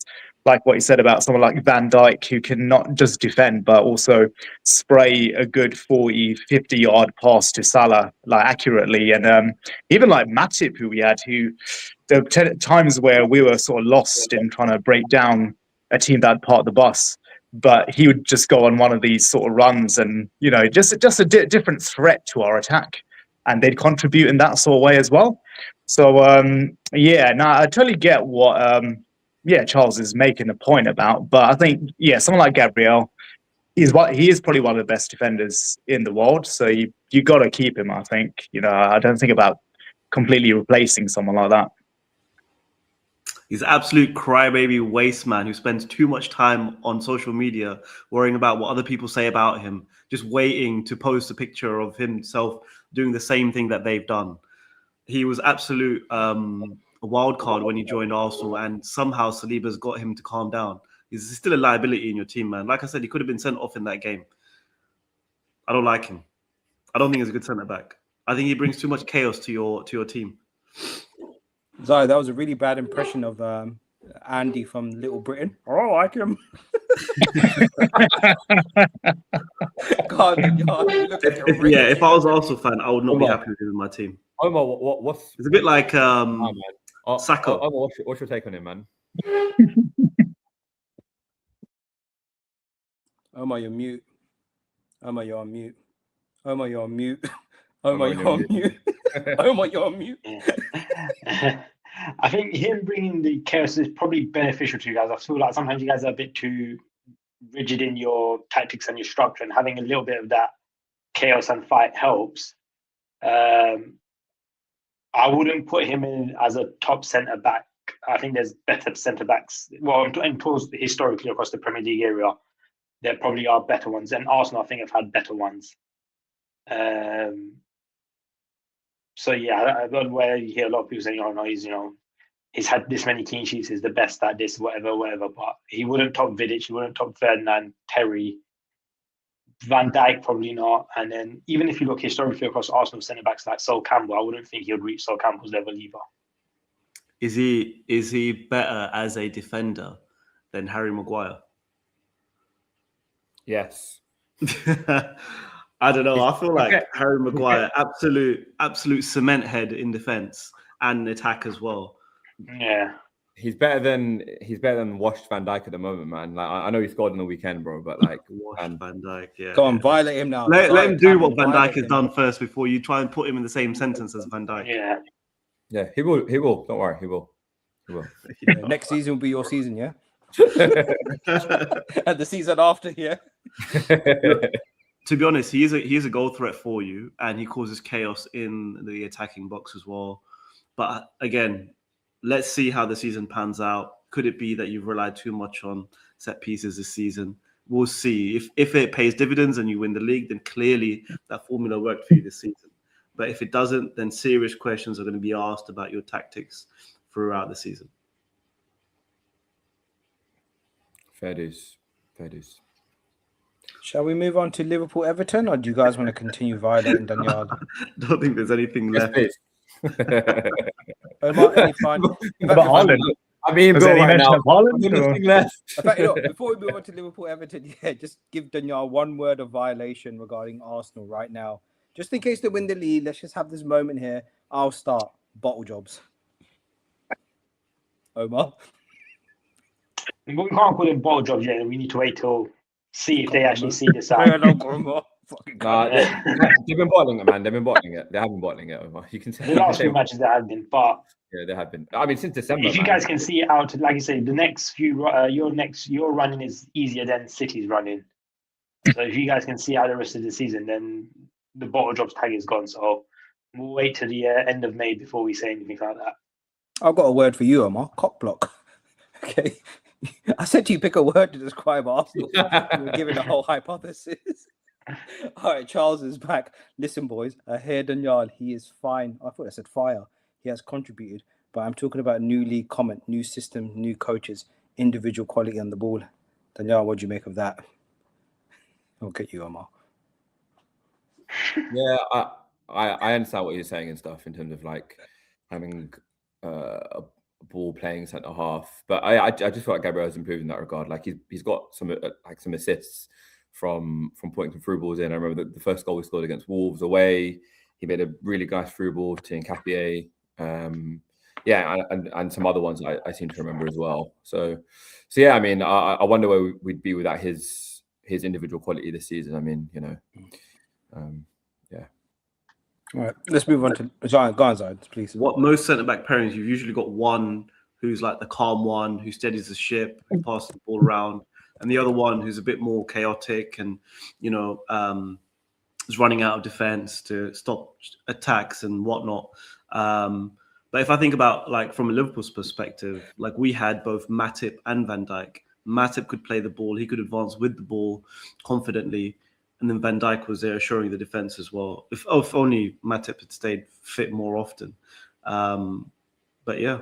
like what he said about someone like Van Dijk, who can not just defend, but also spray a good 40, 50-yard pass to Salah, like, accurately. And even like Matip, who we had, who there were times where we were sort of lost in trying to break down a team that had parked the bus, but he would just go on one of these sort of runs and, you know, just a different threat to our attack. And they'd contribute in that sort of way as well. So, I totally get what Charles is making a point about. But I think, someone like Gabriel, he is probably one of the best defenders in the world. So you got to keep him, I think. You know, I don't think about completely replacing someone like that. He's an absolute crybaby waste man who spends too much time on social media worrying about what other people say about him, just waiting to post a picture of himself doing the same thing that they've done. He was absolute a wild card when he joined Arsenal, and somehow Saliba's got him to calm down. He's still a liability in your team, man. Like I said, he could have been sent off in that game. I don't like him. I don't think he's a good centre back. I think he brings too much chaos to your team. Zahid, that was a really bad impression of Andy from Little Britain. I don't like him. God, you look like a rich. Yeah, if I was an Arsenal fan, I would not be happy with him in my team. Omar, what's It's a bit like Saka? Saka. What's your take on him, man? Omar, you're mute. Omar, you're on mute. Omar, you're on mute. Omar, you're on mute. Omar, you're on mute. Yeah. I think him bringing the chaos is probably beneficial to you guys. I feel like sometimes you guys are a bit too rigid in your tactics and your structure, and having a little bit of that chaos and fight helps. I wouldn't put him in as a top centre back. I think there's better centre backs. Well, in towards historically across the Premier League area, there probably are better ones, and Arsenal I think have had better ones. So yeah, I don't know where you hear a lot of people saying, "Oh no, he's had this many clean sheets, he's the best at this, whatever." But he wouldn't top Vidic, he wouldn't top Ferdinand, Terry, Van Dijk probably not. And then even if you look historically across Arsenal centre backs like Sol Campbell, I wouldn't think he would reach Sol Campbell's level either. Is he better as a defender than Harry Maguire? Yes. I don't know. I feel like Harry Maguire, absolute cement head in defense and attack as well. Yeah, he's better than washed Van Dijk at the moment, man. Like I know he scored on the weekend, bro, but like Van Dijk, yeah. Go on, violate him now. Let him do what Van Dijk has done first before you try and put him in the same sentence as Van Dijk. Yeah, he will. Don't worry, he will. Yeah, next season will be your season, yeah. And the season after, yeah. To be honest, he is a goal threat for you, and he causes chaos in the attacking box as well. But again, let's see how the season pans out. Could it be that you've relied too much on set pieces this season? We'll see. If it pays dividends and you win the league, then clearly that formula worked for you this season. But if it doesn't, then serious questions are going to be asked about your tactics throughout the season. Fair dues. Shall we move on to Liverpool-Everton, or do you guys want to continue violating Danyaal? Don't think there's anything left. Omar, any final? Haaland. I mean, Was Bill there any right mention now. of Haaland? Nothing left. In fact, before we move on to Liverpool-Everton, just give Danyaal one word of violation regarding Arsenal right now. Just in case they win the league, let's just have this moment here. I'll start. Bottle jobs. Omar? we can't call them bottle jobs yet. We need to wait till see if they actually see this out. Nah, they've been bottling it, man. They've been bottling it. They have been bottling it. You can say The last few matches there have been, but yeah, they have been. I mean, since December. if you guys can see it out, like you say, the next few your running is easier than City's running. So if you guys can see out the rest of the season, then the bottle jobs tag is gone. So we'll wait till the end of May before we say anything like that. I've got a word for you, Omar. Cock block. Okay. I said to you pick a word to describe Arsenal. We're giving a whole hypothesis. All right, Charles is back. Listen, boys, I hear Danyaal. He is fine. I thought I said fire. He has contributed, but I'm talking about new league comment, new system, new coaches, individual quality on the ball. Danyaal, what do you make of that? I'll get you, Omar. Yeah, I understand what you're saying and stuff in terms of like having a ball playing centre half, but I just feel like Gabriel has improved in that regard. Like he's got some assists from putting through balls in. I remember the first goal we scored against Wolves away. He made a really nice through ball to Nketiah. And some other ones I seem to remember as well. So yeah, I mean, I wonder where we'd be without his individual quality this season. I mean, yeah. All right, let's move on to Zahid. Go on, Zahid, please. What most centre-back pairings, you've usually got one who's like the calm one, who steadies the ship, who passes the ball around, and the other one who's a bit more chaotic and, is running out of defence to stop attacks and whatnot. But But if I think about like from a Liverpool's perspective, like we had both Matip and Van Dijk. Matip could play the ball; he could advance with the ball confidently, and then Van Dijk was there assuring the defense as well. If only Matip had stayed fit more often. But yeah.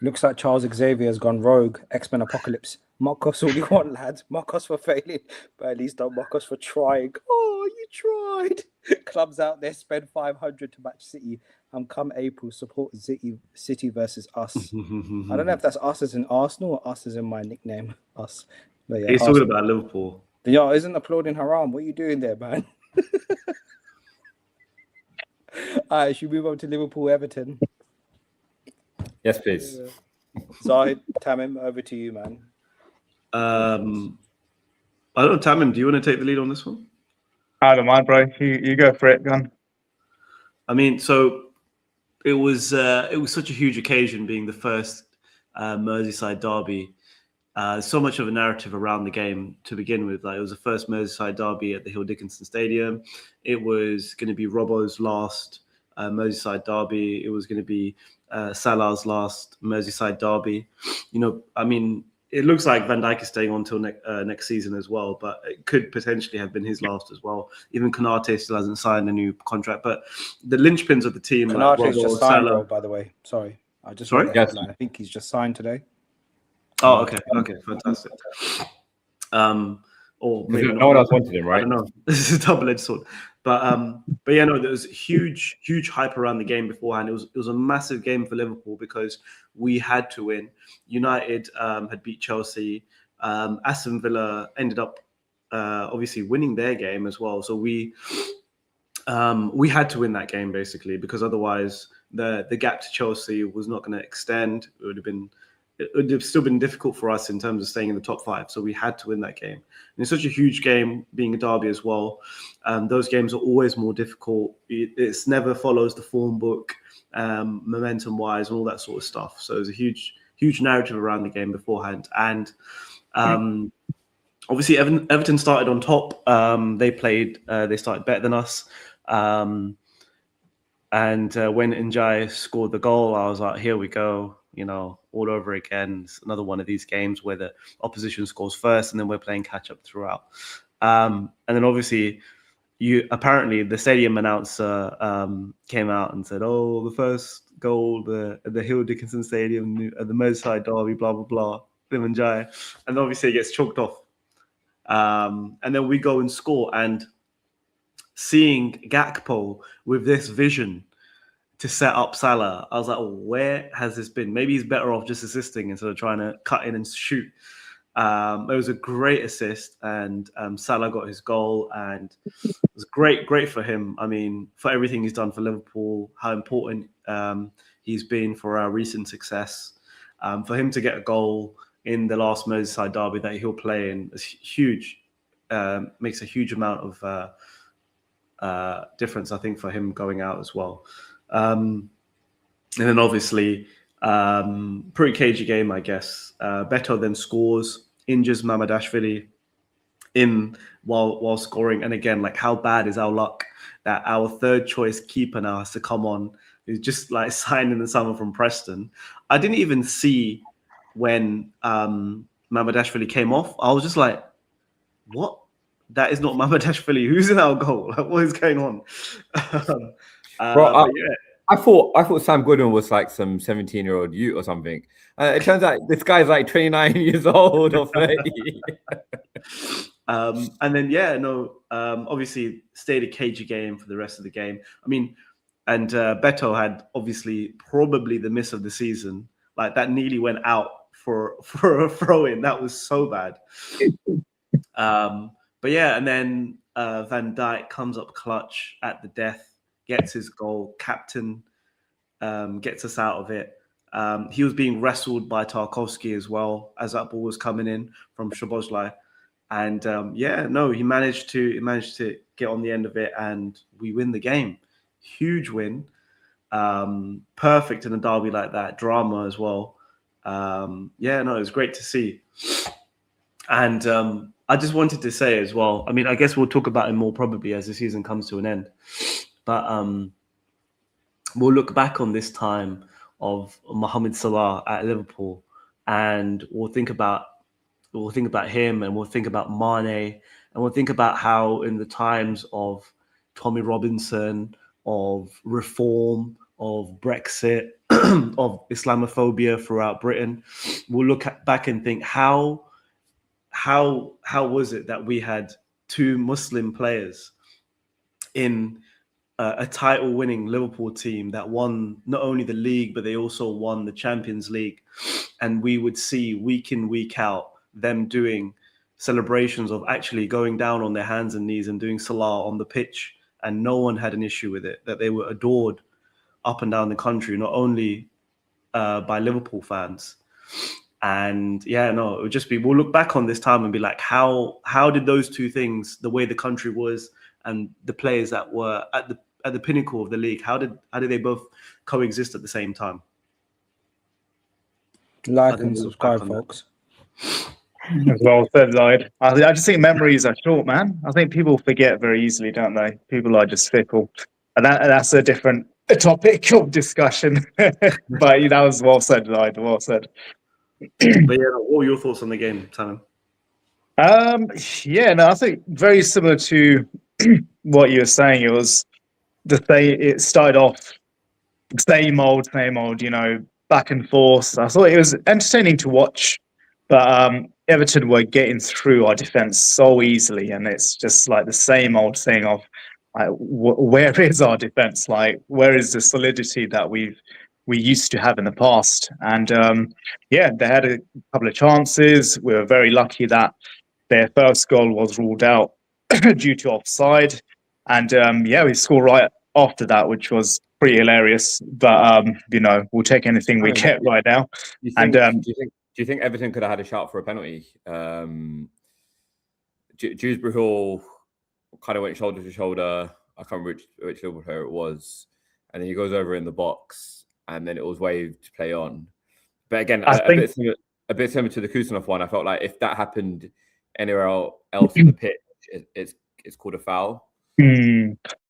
Looks like Charles Xavier has gone rogue. X-Men Apocalypse. Mock us all you want, lads. Mock us for failing, but at least don't mock us for trying. Oh, you tried. Clubs out there spend 500 to match City, and come April support City versus us. I don't know if that's us as in Arsenal or us as in my nickname. Us. But yeah, He's talking about Liverpool. Yo, isn't applauding haram? What are you doing there, man? All right, should we move on to Liverpool Everton? Yes, please. Zahid, Tamim, over to you, man. I don't know, Tamim, do you want to take the lead on this one? I don't mind, bro. You go for it, gun. I mean, so it was such a huge occasion being the first Merseyside derby. So much of a narrative around the game to begin with. Like, it was the first Merseyside derby at the Hill Dickinson Stadium. It was going to be Robbo's last Merseyside derby. It was going to be Salah's last Merseyside derby. You know, I mean, it looks like Van Dijk is staying on till next season as well, but it could potentially have been his last as well. Even Konate still hasn't signed a new contract, but the linchpins of the team. Konate's like just signed, bro, by the way. Sorry. Sorry? Yes. I think he's just signed today. Oh, okay, fantastic. Or maybe no one else wanted him, right? I don't know. This is a double-edged sword, but yeah, no, there was huge hype around the game beforehand. It was a massive game for Liverpool because we had to win. United had beat Chelsea. Aston Villa ended up obviously winning their game as well. So we had to win that game basically because otherwise the gap to Chelsea was not going to extend. It would have still been difficult for us in terms of staying in the top 5. So we had to win that game. And it's such a huge game, being a derby as well. Those games are always more difficult. It's never follows the form book, momentum-wise, and all that sort of stuff. So there's a huge narrative around the game beforehand. And obviously, Everton started on top. They started better than us. And when Njai scored the goal, I was like, here we go. You know, all over again. It's another one of these games where the opposition scores first and then we're playing catch up throughout. And then obviously apparently the stadium announcer came out and said, oh, the first goal, the Hill Dickinson Stadium, the Merseyside derby, blah, blah, blah, Limanjai. And obviously it gets chalked off. And then we go and score, and seeing Gakpo with this vision to set up Salah, I was like, oh, where has this been? Maybe he's better off just assisting instead of trying to cut in and shoot. It was a great assist, and Salah got his goal, and it was great for him. I mean, for everything he's done for Liverpool, how important he's been for our recent success. For him to get a goal in the last Merseyside derby that he'll play in is huge. Makes a huge amount of difference, I think, for him going out as well. And then obviously, pretty cagey game, I guess. Beto then scores, injures Mamadashvili in while scoring. And again, like, how bad is our luck that our third choice keeper now has to come on, who's just like signed in the summer from Preston. I didn't even see when Mamadashvili came off. I was just like, what? That is not Mamadashvili. Who's in our goal? Like, what is going on? Bro, I thought Sam Goodwin was like some 17-year-old youth or something. It turns out this guy's like 29 years old or 30. And then obviously stayed a cagey game for the rest of the game. I mean, and Beto had obviously probably the miss of the season. Like, that nearly went out for a throw-in. That was so bad. But yeah, and then Van Dijk comes up clutch at the death, gets his goal, captain, gets us out of it. He was being wrestled by Tarkowski as well as that ball was coming in from Szoboszlai. And he managed to get on the end of it, and we win the game. Huge win. Perfect in a derby like that. Drama as well. It was great to see. And I just wanted to say as well, I mean, I guess we'll talk about it more probably as the season comes to an end. But we'll look back on this time of Mohamed Salah at Liverpool, and we'll think about him, and we'll think about Mane, and we'll think about how in the times of Tommy Robinson, of reform, of Brexit, of Islamophobia throughout Britain, we'll look back and think how was it that we had two Muslim players in a title-winning Liverpool team that won not only the league, but they also won the Champions League. And we would see week in, week out, them doing celebrations of actually going down on their hands and knees and doing Salah on the pitch. And no one had an issue with it, that they were adored up and down the country, not only by Liverpool fans. And yeah, no, it would just be, we'll look back on this time and be like, how did those two things, the way the country was and the players that were at the pinnacle of the league, how did they both coexist at the same time? Like and subscribe, folks. Well said, Zahid. I just think memories are short, man. I think people forget very easily, don't they? People are just fickle, and that's a different topic of discussion. But that was well said, Zahid. Well said. But yeah, what were your thoughts on the game, Tamim? Yeah, no, I think very similar to what you were saying. It was it started off same old, back and forth. I thought it was entertaining to watch, but Everton were getting through our defense so easily, and it's just like the same old thing of like, where is our defense? Like, where is the solidity that we used to have in the past? And yeah, they had a couple of chances. We were very lucky that their first goal was ruled out due to offside, and yeah, we scored right after that, which was pretty hilarious. But we'll take anything we get right now. Do you think Everton could have had a shout for a penalty? Dewsbury Hall kind of went shoulder to shoulder. I can't remember which Liverpool player it was, and then he goes over in the box, and then it was waved to play on. But again, a bit similar to the Kusanov one. I felt like if that happened anywhere else on the pitch, it's called a foul.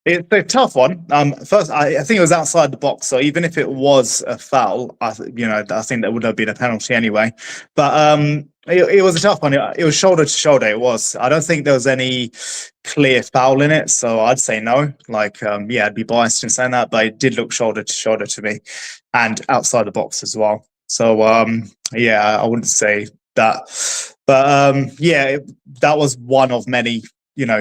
It's a tough one. First, I think it was outside the box, so even if it was a foul, I think that would have been a penalty anyway. But it was a tough one. It was shoulder to shoulder. It was. I don't think there was any clear foul in it, so I'd say no. Like, yeah, I'd be biased in saying that, but it did look shoulder to shoulder to me, and outside the box as well. So yeah, I wouldn't say that, but yeah, that was one of many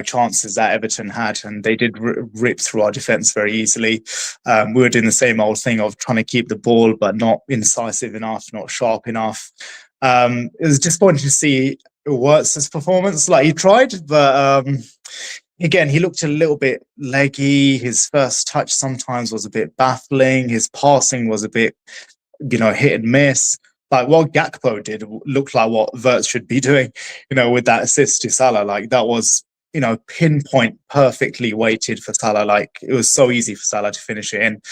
chances that Everton had, and they did rip through our defence very easily. We were doing the same old thing of trying to keep the ball, but not incisive enough, not sharp enough. It was disappointing to see Wirtz's performance. Like, he tried, but again, he looked a little bit leggy. His first touch sometimes was a bit baffling. His passing was a bit, hit and miss. Like, what Gakpo did looked like what Wirtz should be doing, with that assist to Salah. Like, that was, pinpoint perfectly weighted for Salah. Like, it was so easy for Salah to finish it in.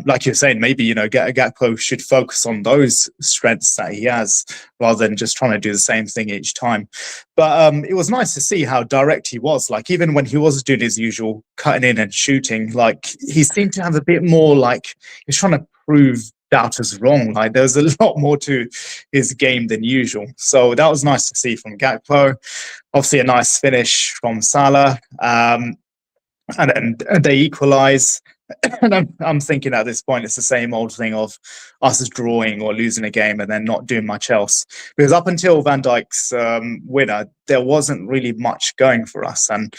Like you're saying, maybe, Gakpo should focus on those strengths that he has rather than just trying to do the same thing each time. But it was nice to see how direct he was. Like, even when he was doing his usual cutting in and shooting, like, he seemed to have a bit more, like, he's trying to prove doubters wrong. Like, there's a lot more to his game than usual. So that was nice to see from Gakpo. Obviously, a nice finish from Salah. And then they equalise. And I'm thinking at this point, it's the same old thing of us drawing or losing a game and then not doing much else. Because up until Van Dijk's winner, there wasn't really much going for us. And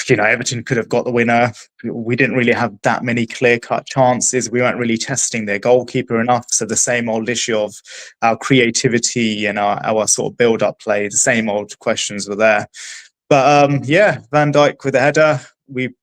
Everton could have got the winner. We didn't really have that many clear-cut chances. We weren't really testing their goalkeeper enough. So the same old issue of our creativity and our sort of build-up play, the same old questions were there. But yeah, Van Dijk with a header. We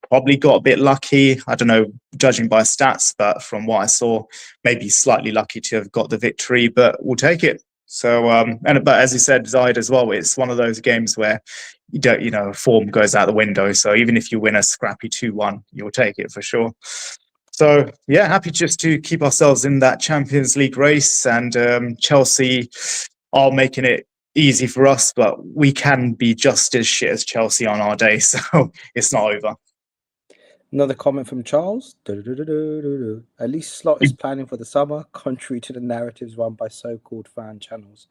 probably got a bit lucky. I don't know, judging by stats, but from what I saw, maybe slightly lucky to have got the victory, but we'll take it. So, but as you said, Zahid, as well, it's one of those games where you don't, form goes out the window. So even if you win a scrappy 2-1, you'll take it for sure. So yeah, happy just to keep ourselves in that Champions League race, and Chelsea are making it easy for us, but we can be just as shit as Chelsea on our day. So it's not over. Another comment from Charles. At least Slot is planning for the summer, contrary to the narratives run by so-called fan channels.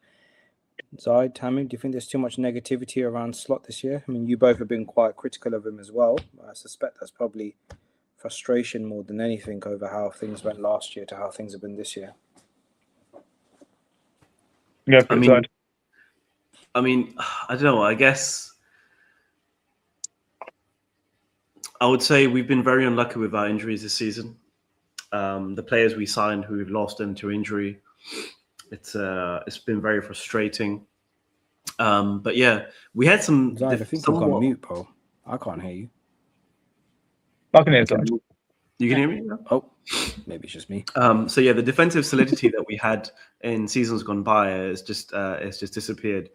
Zahid, Tamim, do you think there's too much negativity around Slot this year? I mean, you both have been quite critical of him as well. I suspect that's probably frustration more than anything over how things went last year to how things have been this year. Yeah, I mean, I don't know. I guess I would say we've been very unlucky with our injuries this season. The players we signed who we've lost them to injury, it's been very frustrating. But yeah, we had some. Zahid, I think you've gone mute, bro. I can't hear you. I can hear you. You can hear me? Oh, maybe it's just me. So yeah, the defensive solidity that we had in seasons gone by has just disappeared.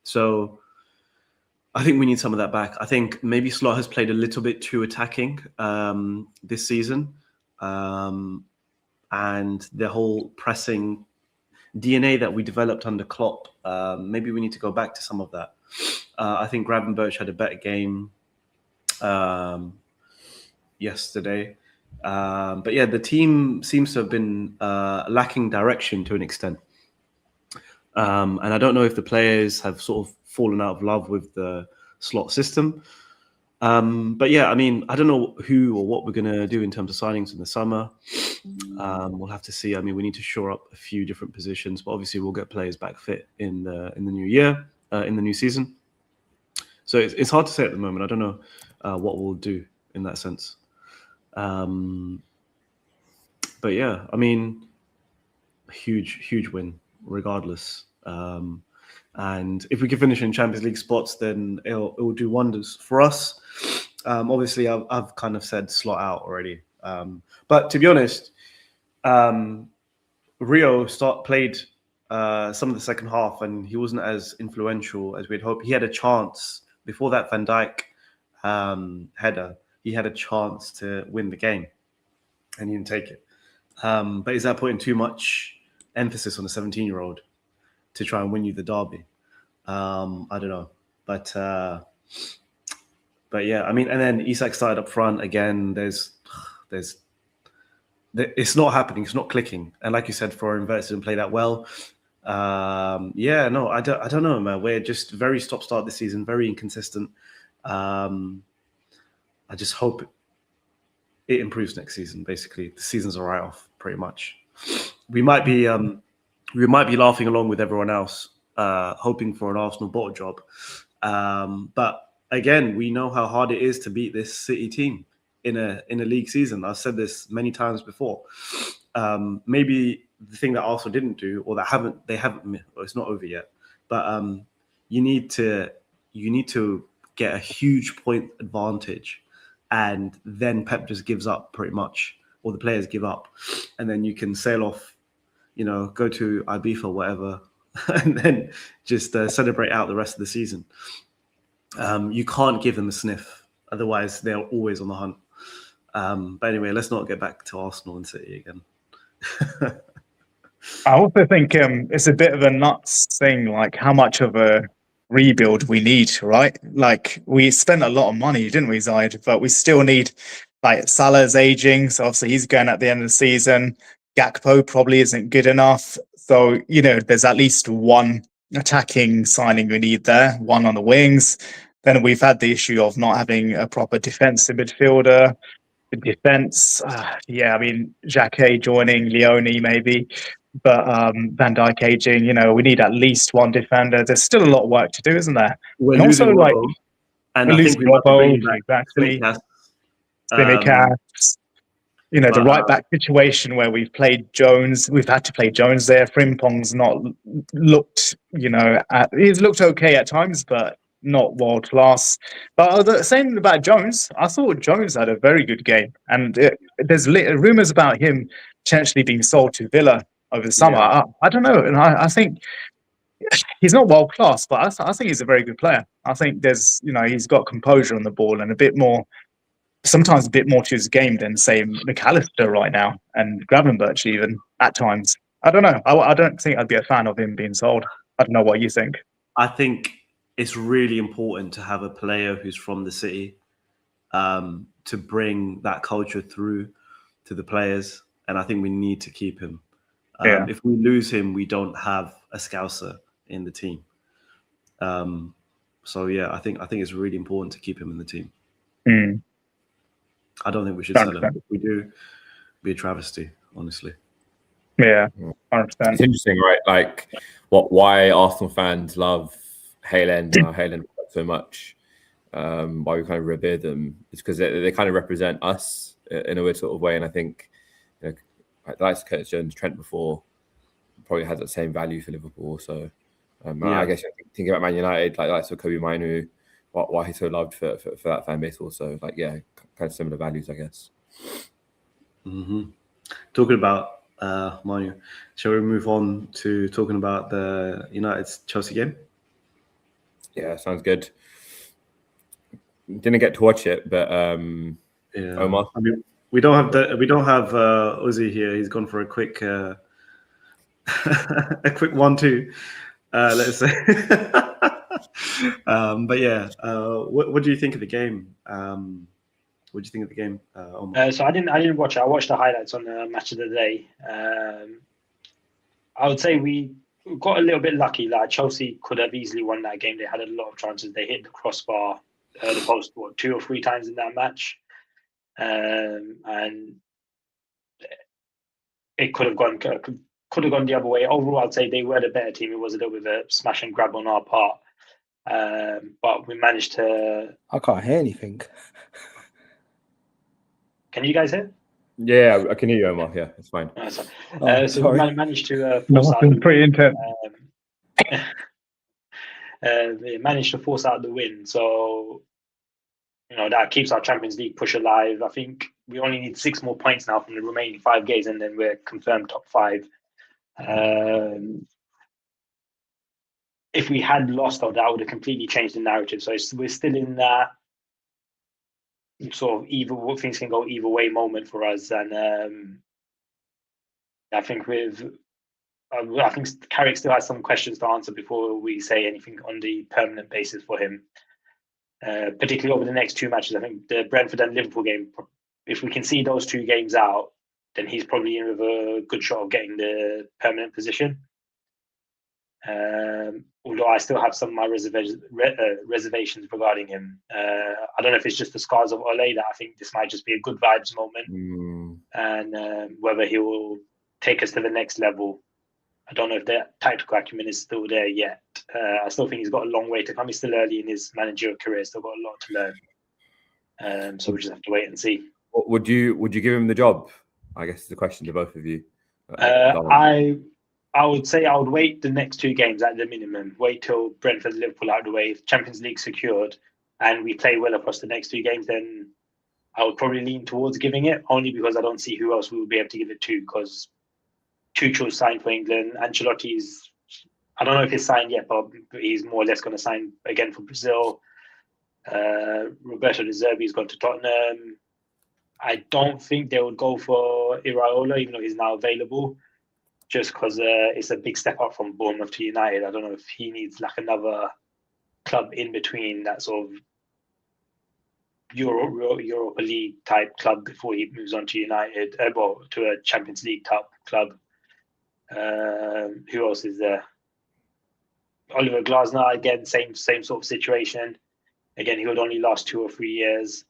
So I think we need some of that back. I think maybe Slot has played a little bit too attacking this season, and the whole pressing DNA that we developed under Klopp. Maybe we need to go back to some of that. I think Gravenberch had a better game yesterday. But yeah, the team seems to have been lacking direction to an extent. And I don't know if the players have sort of fallen out of love with the Slot system. But yeah, I mean, I don't know who or what we're going to do in terms of signings in the summer. We'll have to see. I mean, we need to shore up a few different positions, but obviously we'll get players back fit in the new year, in the new season. So it's hard to say at the moment. I don't know what we'll do in that sense. But yeah, I mean, huge win regardless. And if we can finish in Champions League spots, then it will do wonders for us. Obviously, I've kind of said Slot out already. But to be honest, Rio played some of the second half, and he wasn't as influential as we'd hoped. He had a chance before that Van Dijk header. He had a chance to win the game, and he didn't take it. But is that putting too much emphasis on a 17-year-old to try and win you the derby? I don't know. But yeah, I mean, and then Isak started up front again. It's not happening. It's not clicking. And like you said, Florian Wirtz didn't play that well. Yeah, no, I don't know, man. We're just very stop-start this season, very inconsistent. I just hope it improves next season. Basically, the season's a write-off, pretty much. We might be laughing along with everyone else, hoping for an Arsenal bottle job. But again, we know how hard it is to beat this City team in a league season. I've said this many times before. Maybe the thing that Arsenal didn't do, or they haven't. Well, it's not over yet. But you need to get a huge point advantage. And then Pep just gives up pretty much, or the players give up. And then you can sail off, go to Ibiza or whatever, and then just celebrate out the rest of the season. You can't give them a sniff. Otherwise, they're always on the hunt. But anyway, let's not get back to Arsenal and City again. I also think it's a bit of a nuts thing, like how much of a rebuild we need, right? Like we spent a lot of money, didn't we, Zahid? But we still need, like, Salah's aging, so obviously he's going at the end of the season. Gakpo probably isn't good enough. So, there's at least one attacking signing we need there, one on the wings. Then we've had the issue of not having a proper defensive midfielder. The defense, I mean, Xhaka joining, Leone maybe. But Van Dijk aging, we need at least one defender. There's still a lot of work to do, isn't there? We're and also, like, and I think we might be bringing back exactly. Tsimikas. The right back situation where we've played Jones, we've had to play Jones there. Frimpong's not looked, he's looked okay at times, but not world class. But the same about Jones. I thought Jones had a very good game, and there's rumours about him potentially being sold to Villa over the summer. Yeah. I don't know, and I think he's not world class, but I think he's a very good player. I think there's, he's got composure on the ball and sometimes a bit more to his game than, say, McAllister right now, and Gravenberch even at times. I don't know. I don't think I'd be a fan of him being sold. I don't know what you think. I think it's really important to have a player who's from the city, to bring that culture through to the players, and I think we need to keep him. If we lose him, we don't have a Scouser in the team. So yeah, I think it's really important to keep him in the team. I don't think we should sell him. If we do, it'd be a travesty, honestly. Yeah, 100%. It's interesting, right? Like, why Arsenal fans love Haaland so much. Why we kind of revere them is because they kind of represent us in a weird sort of way, and I think like the likes of Curtis Jones, Trent before, probably has that same value for Liverpool. So I guess thinking about Man United, like so Kobe Mainu, why he's so loved for that fan base also. Like kind of similar values, I guess. Mm-hmm. Talking about Manu, shall we move on to talking about the United-Chelsea game? Yeah, sounds good. Didn't get to watch it, but Omar. I mean, we don't have Uzi here. He's gone for a quick a quick 1-2, let's say. But yeah, what do you think of the game? What do you think of the game, Omar? So I didn't watch it. I watched the highlights on the match of the day. I would say we got a little bit lucky. Like Chelsea could have easily won that game. They had a lot of chances. They hit the crossbar, the post, 2 or 3 times in that match, and it could have gone the other way. Overall, I'd say they were the better team. It was a little bit of a smash and grab on our part, but we managed to. I can't hear anything. Can you guys hear? Yeah, I can hear you, Omar. Yeah, it's fine. So we managed to force out. Pretty intense. Managed to force out the win. So that keeps our Champions League push alive. I think we only need 6 more points now from the remaining 5 games, and then we're confirmed top 5. If we had lost, though, that would have completely changed the narrative. So we're still in that sort of things can go either way moment for us, and I think Carrick still has some questions to answer before we say anything on the permanent basis for him, particularly over the next 2 matches. I think the Brentford and Liverpool game, if we can see those 2 games out, then he's probably in with a good shot of getting the permanent position. Although I still have some of my reservations regarding him. I don't know if it's just the scars of Ole that I think this might just be a good vibes moment, and whether he will take us to the next level. I don't know if the tactical acumen is still there yet. I still think he's got a long way to come. He's still early in his managerial career, still got a lot to learn. So we just have to wait and see. Would you give him the job? I guess it's a question to both of you. I would say I would wait the next 2 games at the minimum. Wait till Brentford and Liverpool out of the way, Champions League secured, and we play well across the next 2 games. Then I would probably lean towards giving it, only because I don't see who else we will be able to give it to. Because Tuchel's signed for England. Ancelotti's, I don't know if he's signed yet, but he's more or less going to sign again for Brazil. Roberto De Zerbi's gone to Tottenham. I don't think they would go for Iraola, even though he's now available, just because it's a big step up from Bournemouth to United. I don't know if he needs like another club in between, that sort of Europa League type club before he moves on to United, to a Champions League type club. Who else is there? Oliver Glasner, again, same sort of situation. Again, he would only last 2 or 3 years.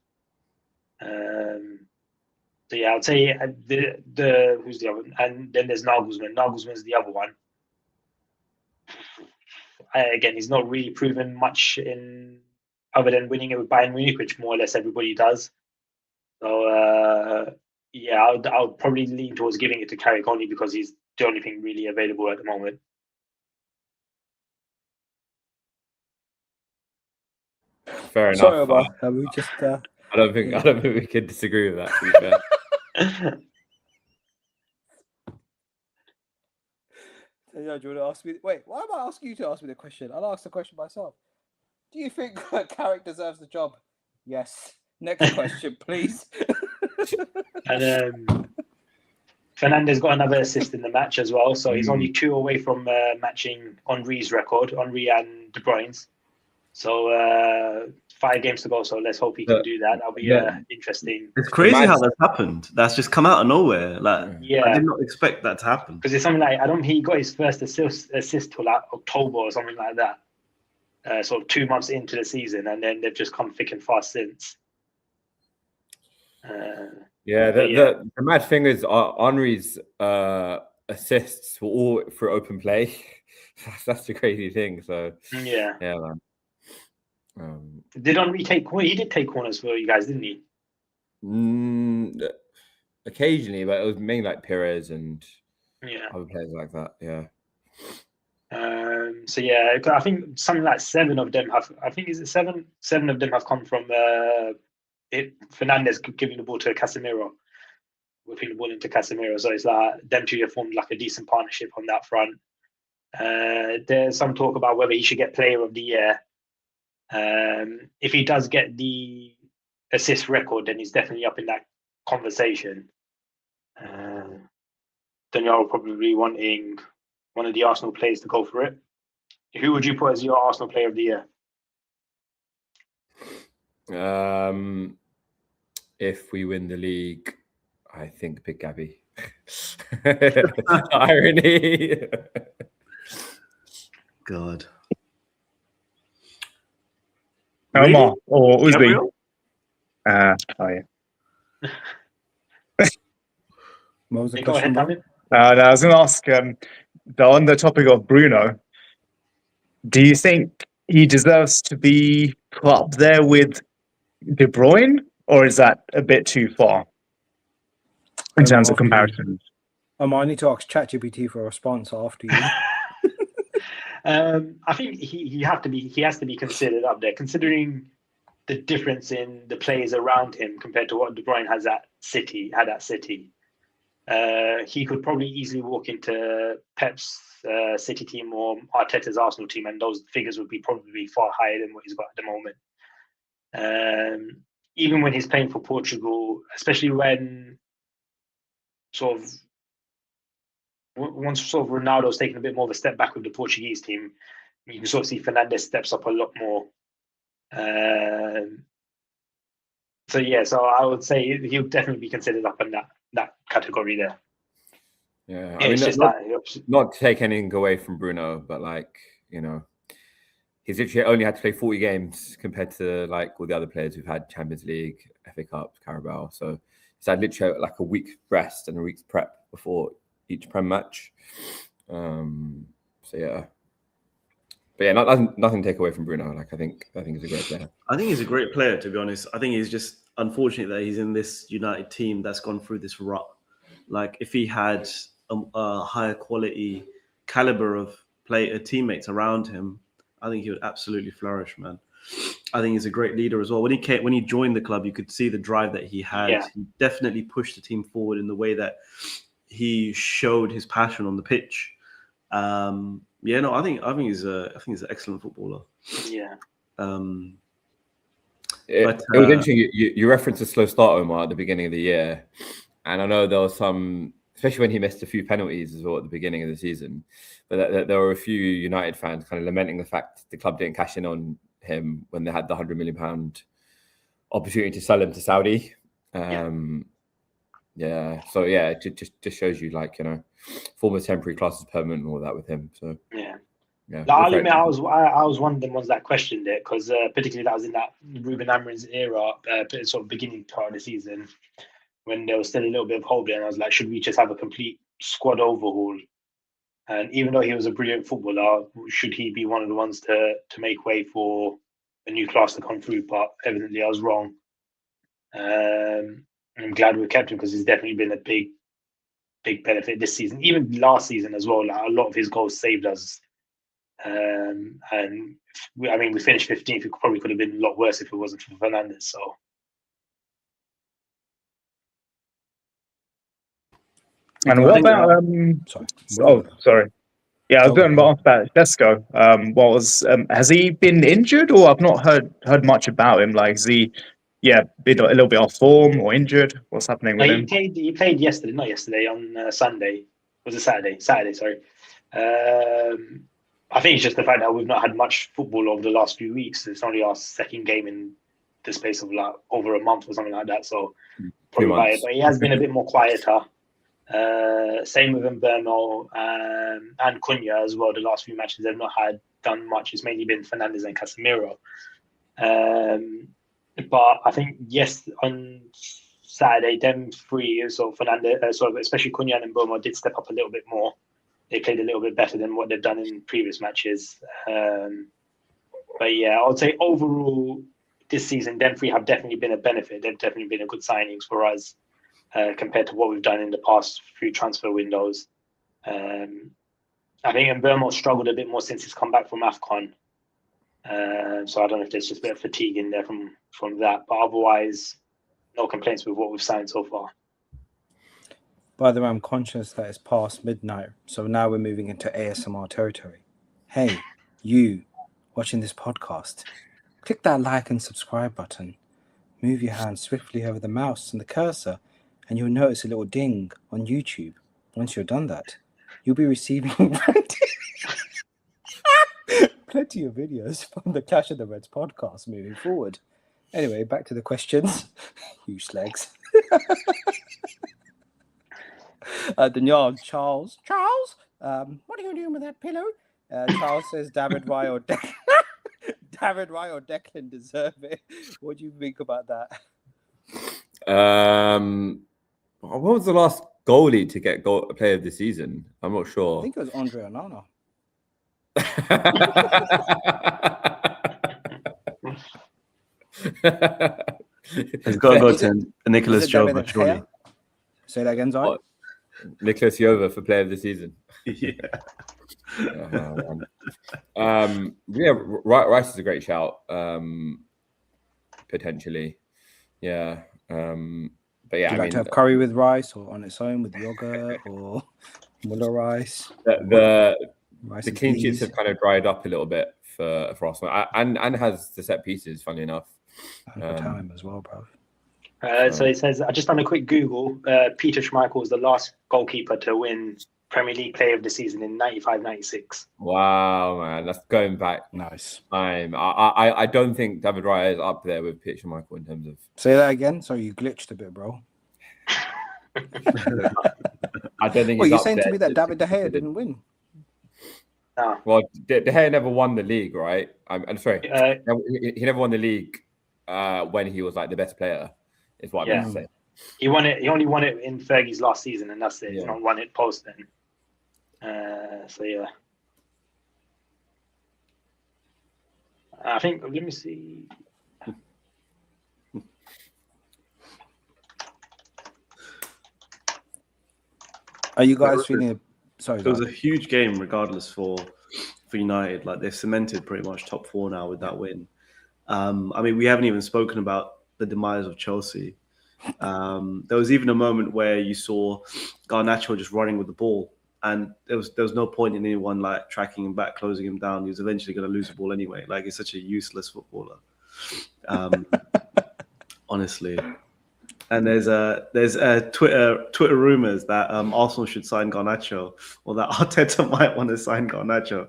So yeah, I'd say who's the other one? And then there's Nagelsmann. Nagelsmann's the other one. Again, he's not really proven much in other than winning it with Bayern Munich, which more or less everybody does. So yeah, I would probably lean towards giving it to Carrick, only because he's the only thing really available at the moment. Fair enough. Sorry about that. We just. I don't think we could disagree with that. To be fair. Do you want to ask me? Wait, why am I asking you to ask me the question? I'll ask the question myself. Do you think Carrick deserves the job? Yes. Next question, please. And Fernandes got another assist in the match as well, so he's only 2 away from matching Henry's record, Henry and De Bruyne's. So 5 games to go, so let's hope he can do that. That'll be interesting. It's crazy how that's happened. That's just come out of nowhere. Like, Yeah, I did not expect that to happen. because it's something like, I don't think he got his first assist till like October or something like that. Sort of 2 months into the season, and then they've just come thick and fast since. The mad thing is Henry's assists were all for open play. That's the crazy thing. So yeah, man. Did Henry take corners? He did take corners for you guys, didn't he? Occasionally, but it was mainly like Perez and other players like that. Yeah. So yeah, I think something like 7 of them have. I think is it 7? 7 of them have come from Fernandez giving the ball to Casemiro, whipping the ball into Casemiro. So it's like them two have formed like a decent partnership on that front. There's some talk about whether he should get Player of the Year. If he does get the assist record, then he's definitely up in that conversation. Danyaal probably wanting one of the Arsenal players to go for it. Who would you put as your Arsenal Player of the Year? If we win the league, I think Big Gabby. Irony. God. Omar or Uzbi. Gabriel? Yeah. What was the Go ahead, question? Tamim. No, I was going to ask, on the topic of Bruno, do you think he deserves to be put up there with De Bruyne, or is that a bit too far in terms of comparison? I need to ask ChatGPT for a response after you. I think he has to be considered up there, considering the difference in the players around him compared to what De Bruyne had at City. He could probably easily walk into Pep's City team or Arteta's Arsenal team, and those figures would be probably far higher than what he's got at the moment. Even when he's playing for Portugal, especially when once Ronaldo's taken a bit more of a step back with the Portuguese team, you can sort of see Fernandes steps up a lot more. So I would say he'll definitely be considered up in that category there. Yeah, I mean, not to take anything away from Bruno, but he's literally only had to play 40 games compared to like all the other players who've had Champions League, FA Cup, Carabao. So he's had literally like a week's rest and a week's prep before each Prem match. Nothing to take away from Bruno. Like I think he's a great player. I think he's a great player, to be honest. I think he's just unfortunate that he's in this United team that's gone through this rut. Like if he had a higher quality caliber of teammates around him, I think he would absolutely flourish, man. I think he's a great leader as well. When he joined the club, you could see the drive that he had. Yeah. He definitely pushed the team forward in the way that he showed his passion on the pitch. I think he's an excellent footballer. Yeah. It was interesting. You referenced a slow start, Omar, at the beginning of the year, and I know there was some, especially when he missed a few penalties as well at the beginning of the season. But there were a few United fans kind of lamenting the fact the club didn't cash in on him when they had the £100 million opportunity to sell him to Saudi. So it just shows you, like, former temporary class is permanent and all that with him. So yeah. I'll admit, I was one of the ones that questioned it, because particularly that was in that Ruben Amorim's era, sort of beginning part of the season, when there was still a little bit of hope there, and I was like, should we just have a complete squad overhaul? And even though he was a brilliant footballer, should he be one of the ones to make way for a new class to come through? But evidently I was wrong. I'm glad we kept him, because he's definitely been a big benefit this season. Even last season as well, like, a lot of his goals saved us. And we finished 15th. It probably could have been a lot worse if it wasn't for Fernandes. So. And what about sorry. Yeah, I was going to ask about Desko. Has he been injured, or I've not heard much about him? Like, is he been a little bit off form or injured? What's happening with him? He played yesterday, not yesterday, on Sunday. Was it Saturday? Saturday, sorry. I think it's just the fact that we've not had much football over the last few weeks. It's only our second game in the space of like over a month or something like that. So probably about it. But he has been a bit more quieter. Same with Mbeumo and Cunha as well. The last few matches they've not done much. It's mainly been Fernandes and Casemiro. But I think yes, on Saturday, them three, so Fernandes, especially Cunha and Mbeumo did step up a little bit more. They played a little bit better than what they've done in previous matches. But yeah, I would say overall this season, them three have definitely been a benefit. They've definitely been a good signings for us compared to what we've done in the past few transfer windows. I think Mbeumo struggled a bit more since he's come back from AFCON. So I don't know if there's just a bit of fatigue in there from that. But otherwise, no complaints with what we've signed so far. By the way, I'm conscious that it's past midnight, so now we're moving into ASMR territory. Hey, you watching this podcast, click that like and subscribe button. Move your hand swiftly over the mouse and the cursor, and you'll notice a little ding on YouTube. Once you've done that, you'll be receiving plenty of videos from the Clash of the Reds podcast moving forward. Anyway, back to the questions. You slags. Danyaal, Charles, what are you doing with that pillow? Charles says David Raya or Declan deserve it. What do you think about that? What was the last goalie to get player of the season? I'm not sure. I think it was Andre Onana. It's got to go to Nicholas Jova, surely. Say that again, Zahid. Nicholas Jova for player of the season. Yeah. Rice is a great shout. Potentially, yeah. But yeah, Do you like to have curry with rice, or on its own with yogurt, or Muller rice? The Rice clean sheets have kind of dried up a little bit for Arsenal, and has the set pieces. Funny enough, and for time as well, bro. So it says, I just done a quick Google. Peter Schmeichel was the last goalkeeper to win Premier League Player of the Season in 95-96. Wow, man, that's going back. Nice. I don't think David Raya is up there with Peter Schmeichel in terms of. Say that again. Sorry, you glitched a bit, bro. I don't think. Well, you're saying to me that David De Gea didn't win? No. Well, De Gea never won the league, right? I'm sorry. He never won the league when he was like the best player. Is what I'm saying. He won it. He only won it in Fergie's last season, and that's it. He's not won it post then. So yeah. I think. Let me see. Are you guys feeling? Sorry, it was a huge game, regardless for United. Like they've cemented pretty much top four now with that win. I mean, we haven't even spoken about the demise of Chelsea. There was even a moment where you saw Garnacho just running with the ball, and there was no point in anyone like tracking him back, closing him down. He was eventually going to lose the ball anyway. Like he's such a useless footballer, honestly. And there's Twitter rumors that Arsenal should sign Garnacho, or that Arteta might want to sign Garnacho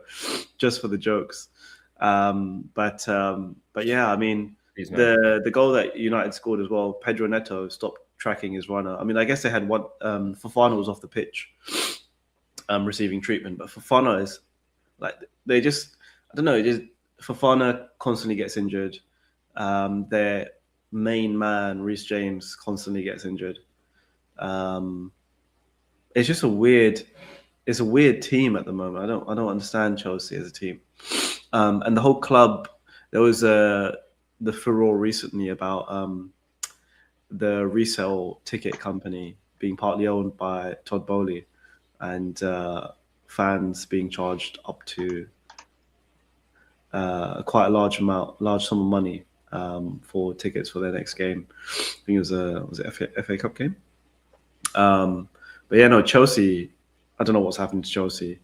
just for the jokes. But yeah, I mean. The goal that United scored as well, Pedro Neto stopped tracking his runner. I mean, I guess they had one. Fofana was off the pitch, receiving treatment, but Fofana is like they just I don't know. Fofana constantly gets injured. Their main man, Reece James, constantly gets injured. It's just a weird team at the moment. I don't understand Chelsea as a team, and the whole club. There was the furore recently about the resale ticket company being partly owned by Todd Bowley, and fans being charged up to quite a large sum of money for tickets for their next game. I think it was it FA Cup game. But yeah, no, Chelsea. I don't know what's happened to Chelsea.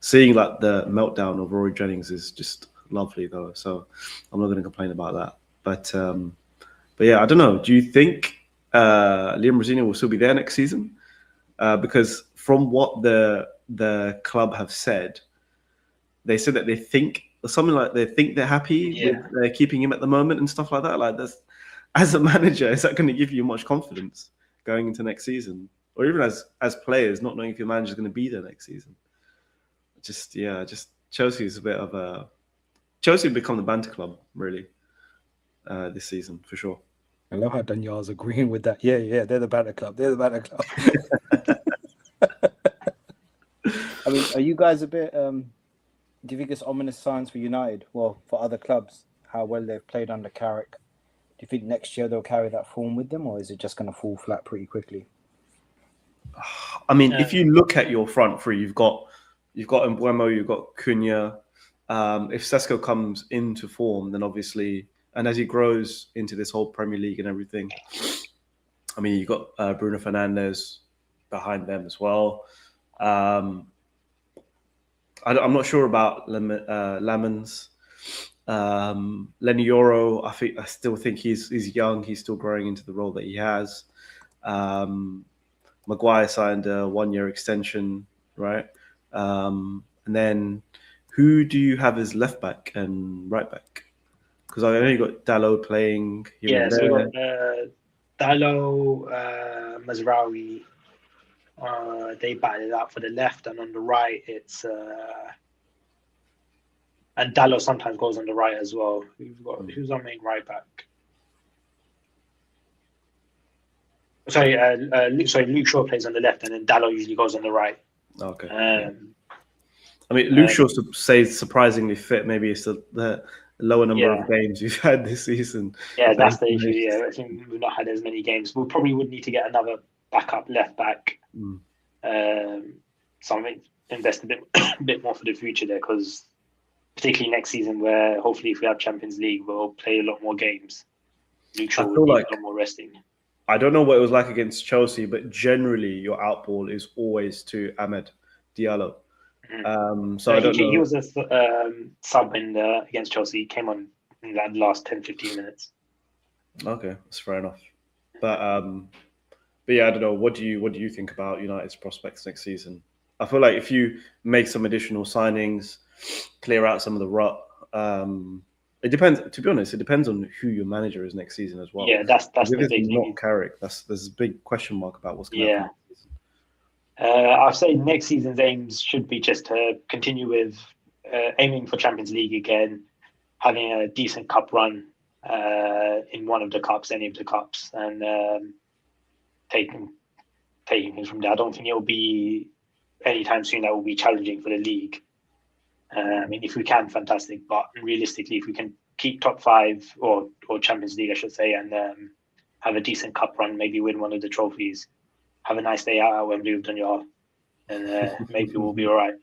Seeing like the meltdown of Rory Jennings is just lovely though, so I'm not going to complain about that. But yeah, I don't know. Do you think Liam Rosini will still be there next season? Because from what the club have said, they said that they think something like they think they're happy with keeping him at the moment and stuff like that. Like, that's, as a manager, is that going to give you much confidence going into next season, or even as players, not knowing if your manager's going to be there next season? Just Chelsea's a bit of a Chelsea have become the banter club really this season for sure. I love how Danyaal's agreeing with that. Yeah, they're the banter club. They're the banter club. I mean, are you guys a bit? Do you think it's ominous signs for United? Well, for other clubs, how well they've played under Carrick. Do you think next year they'll carry that form with them, or is it just going to fall flat pretty quickly? I mean, if you look at your front three, you've got Mbeumo, you've got Cunha. If Sesko comes into form, then obviously, and as he grows into this whole Premier League and everything, I mean, you've got Bruno Fernandes behind them as well. I'm not sure about Lamens. Lenny Yoro, I still think he's young. He's still growing into the role that he has. Maguire signed a 1-year extension, right? And then who do you have as left back and right back? Because I know you got Dalot playing here and there. So we got Dalot, Mazraoui. They batted it out for the left, and on the right it's and Dalot sometimes goes on the right as well. Who's our main right back? Luke Shaw plays on the left, and then Dalot usually goes on the right. Okay. I mean, Luke Shaw stays surprisingly fit. Maybe it's the lower number of games you've had this season. Yeah, that's the issue. Yeah, I think we've not had as many games. We probably would need to get another backup left back. Something invest a bit more for the future there, because particularly next season, where hopefully if we have Champions League, we'll play a lot more games. Luke Shaw will need a lot more resting. I don't know what it was like against Chelsea, but generally your outball is always to Ahmed Diallo. So I don't know. He was a sub against Chelsea. He came on in that last 10-15 minutes. Okay, that's fair enough. But yeah, I don't know. What do you think about United's prospects next season? I feel like if you make some additional signings, clear out some of the rut, it depends. To be honest, it depends on who your manager is next season as well. Yeah, that's the big thing. Not Carrick. There's a big question mark about what's going to happen. I'd say next season's aims should be just to continue with aiming for Champions League again, having a decent cup run in one of the cups, any of the cups, and taking things from there. I don't think it will be anytime soon that will be challenging for the league. I mean, if we can, fantastic. But realistically, if we can keep top 5 or Champions League, I should say, and have a decent cup run, maybe win one of the trophies, have a nice day out at Wembley with Danyaal, and maybe we'll be all right.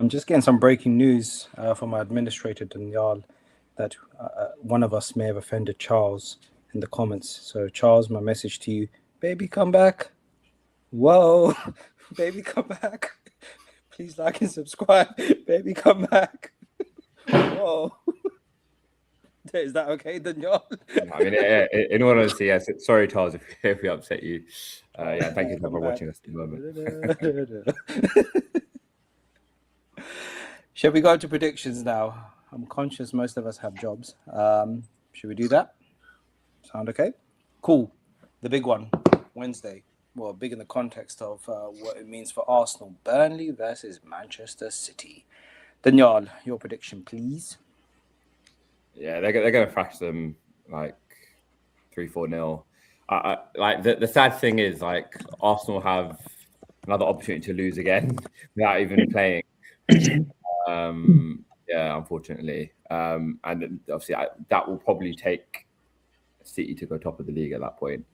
I'm just getting some breaking news from our administrator, Danyaal, that one of us may have offended Charles in the comments. So, Charles, my message to you, baby, come back. Whoa, baby, come back. Please like and subscribe. Baby, come back. Whoa. Is that okay, Danyaal? I mean, in all honesty, yes. Sorry, Charles, if we upset you. Thank you for watching us at the moment. Shall we go to predictions now? I'm conscious most of us have jobs. Should we do that? Sound okay? Cool. The big one, Wednesday. Well, big in the context of what it means for Arsenal. Burnley versus Manchester City. Danyaal, your prediction, please. Yeah, they're going to thrash them like 3-4-0. Like the sad thing is, like, Arsenal have another opportunity to lose again without even playing. Unfortunately, and obviously that will probably take City to go top of the league at that point.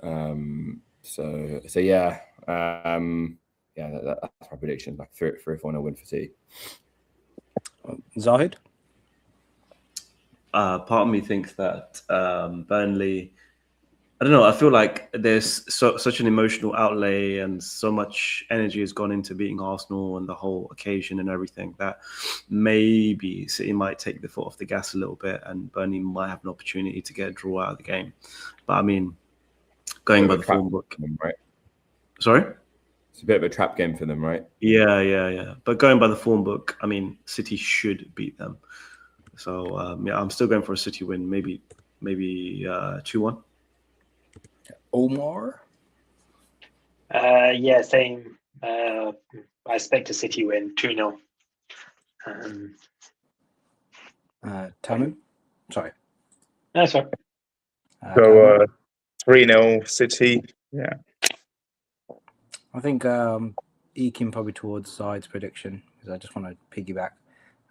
That's my prediction. Like 3-4-0 win for City. Zahid? Part of me thinks that Burnley, I don't know, I feel like there's such an emotional outlay and so much energy has gone into beating Arsenal and the whole occasion and everything that maybe City might take the foot off the gas a little bit and Burnley might have an opportunity to get a draw out of the game. But I mean, going by the form book. Right? Sorry? It's a bit of a trap game for them, right? Yeah. But going by the form book, I mean, City should beat them. So I'm still going for a City win. Maybe 2-1. Omar? Yeah, same. I expect a City win, 2-0. Tamim? Sorry. That's right. So Tamim? 3-0 City. Yeah. I think eking probably towards Zahid's prediction because I just want to piggyback.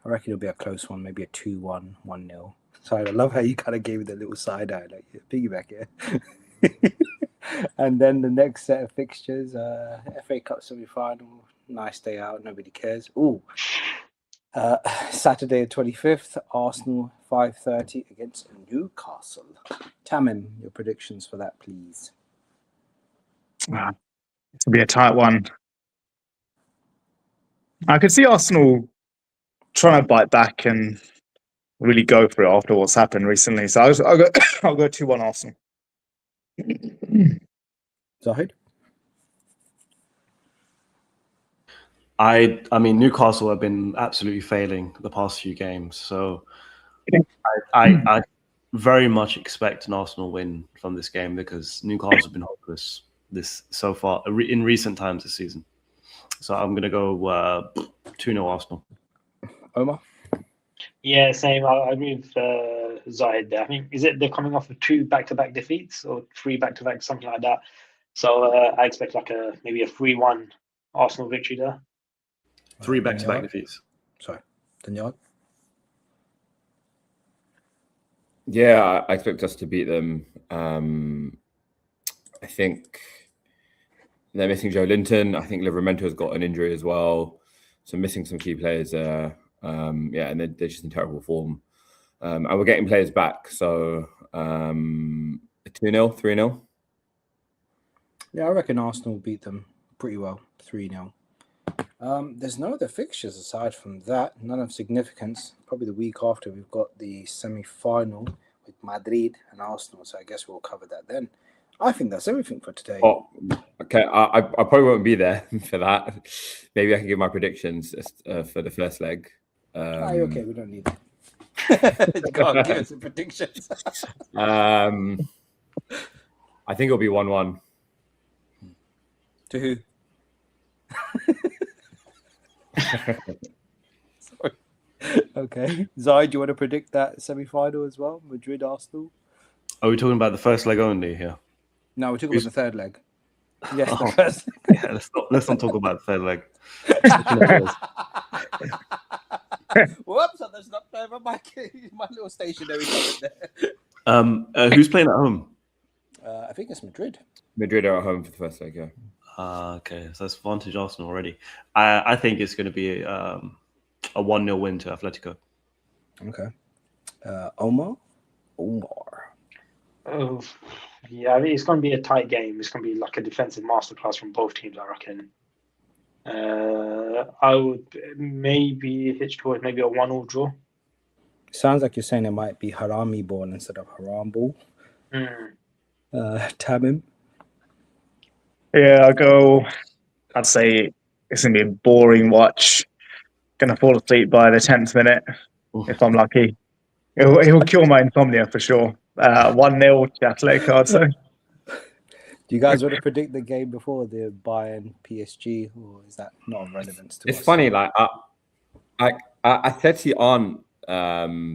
I reckon it'll be a close one, maybe a 2-1, 1-0. Sorry, I love how you kind of gave me the little side eye, like piggyback, yeah. And then the next set of fixtures, FA Cup semi-final, nice day out, nobody cares. Ooh, Saturday the 25th, Arsenal 5:30 against Newcastle. Tamim, your predictions for that, please. It's gonna be a tight one. I could see Arsenal trying to bite back and really go for it after what's happened recently. So I'll go 2-1 Arsenal. Zahid? I mean, Newcastle have been absolutely failing the past few games, so I very much expect an Arsenal win from this game because Newcastle have been hopeless so far in recent times this season. So I'm going to go 2-0 Arsenal. Omar? Yeah, same. I agree with Zahid there. I think they're coming off of 2 back-to-back defeats or 3 back-to-back, something like that. So I expect maybe a 3-1 Arsenal victory there. 3 back-to-back Danyaal? defeats. Sorry, Danyaal? Yeah, I expect us to beat them. I think they're missing Joe Linton. I think Livermento's got an injury as well. So missing some key players there. And they're just in terrible form. And we're getting players back. So 2-0, 3-0. Yeah, I reckon Arsenal will beat them pretty well, 3-0. There's no other fixtures aside from that, none of significance. Probably the week after we've got the semi-final with Madrid and Arsenal, so I guess we'll cover that then. I think that's everything for today. Oh, okay. I probably won't be there for that. Maybe I can give my predictions for the first leg. Okay, we don't need that. You can't give us the predictions. I think it'll be 1-1. To who? Sorry. Okay. Zai, do you want to predict that semi-final as well? Madrid, Arsenal? Are we talking about the first leg only here? No, we're talking about the third leg. Yes, the first. Yeah, let's not talk about the third leg. Whoops, that's not over my little stationary comment there. Who's playing at home? I think it's Madrid. Madrid are at home for the first leg, yeah. Okay, so that's advantage Arsenal already. I think it's going to be a 1-0 win to Atletico. Okay. Omar? Oh, yeah, I mean, it's going to be a tight game. It's going to be like a defensive masterclass from both teams, I reckon. I would maybe hitch towards maybe a 1-1 draw. Sounds like you're saying it might be Harami ball instead of Haram ball. Tamim? Yeah, I'd say it's going to be a boring watch. Going to fall asleep by the 10th minute, if I'm lucky. It will kill my insomnia for sure. 1-0 to Atletico, I'd say. Do you guys want to predict the game before the Bayern PSG, or is that not of relevance to us? It's funny, like Atleti aren't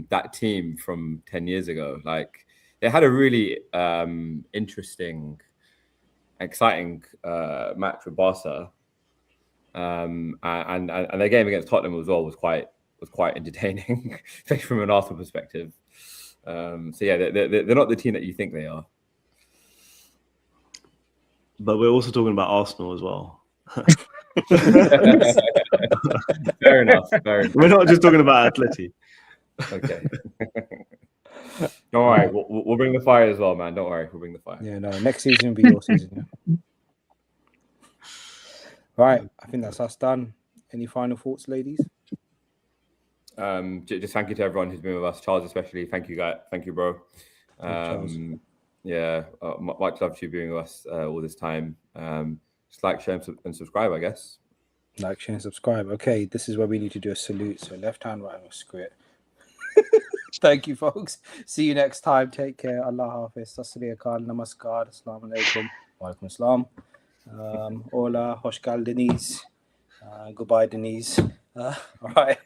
that team from 10 years ago. Like they had a really interesting, exciting match with Barca, and their game against Tottenham as well was quite entertaining, especially from an Arsenal perspective. So yeah, they're not the team that you think they are. But we're also talking about Arsenal as well. Fair enough. We're not just talking about Atleti. Okay. Don't worry, we'll bring the fire as well, man. Don't worry, we'll bring the fire. Yeah, no, next season will be your season. Yeah. Right, I think that's us done. Any final thoughts, ladies? Just thank you to everyone who's been with us, Charles especially. Thank you, guys. Thank you, bro. Charles. Yeah, much love to you being with us all this time. just like, share, and subscribe, I guess. Like, share, and subscribe. Okay, this is where we need to do a salute. So left hand, right hand, square. Thank you, folks. See you next time. Take care. Allah Hafiz. Tasriyakal. Namaskar. Assalamu alaikum. Wa alaikum assalam. Hola. Hoş geldiniz. Goodbye, Denise. All right.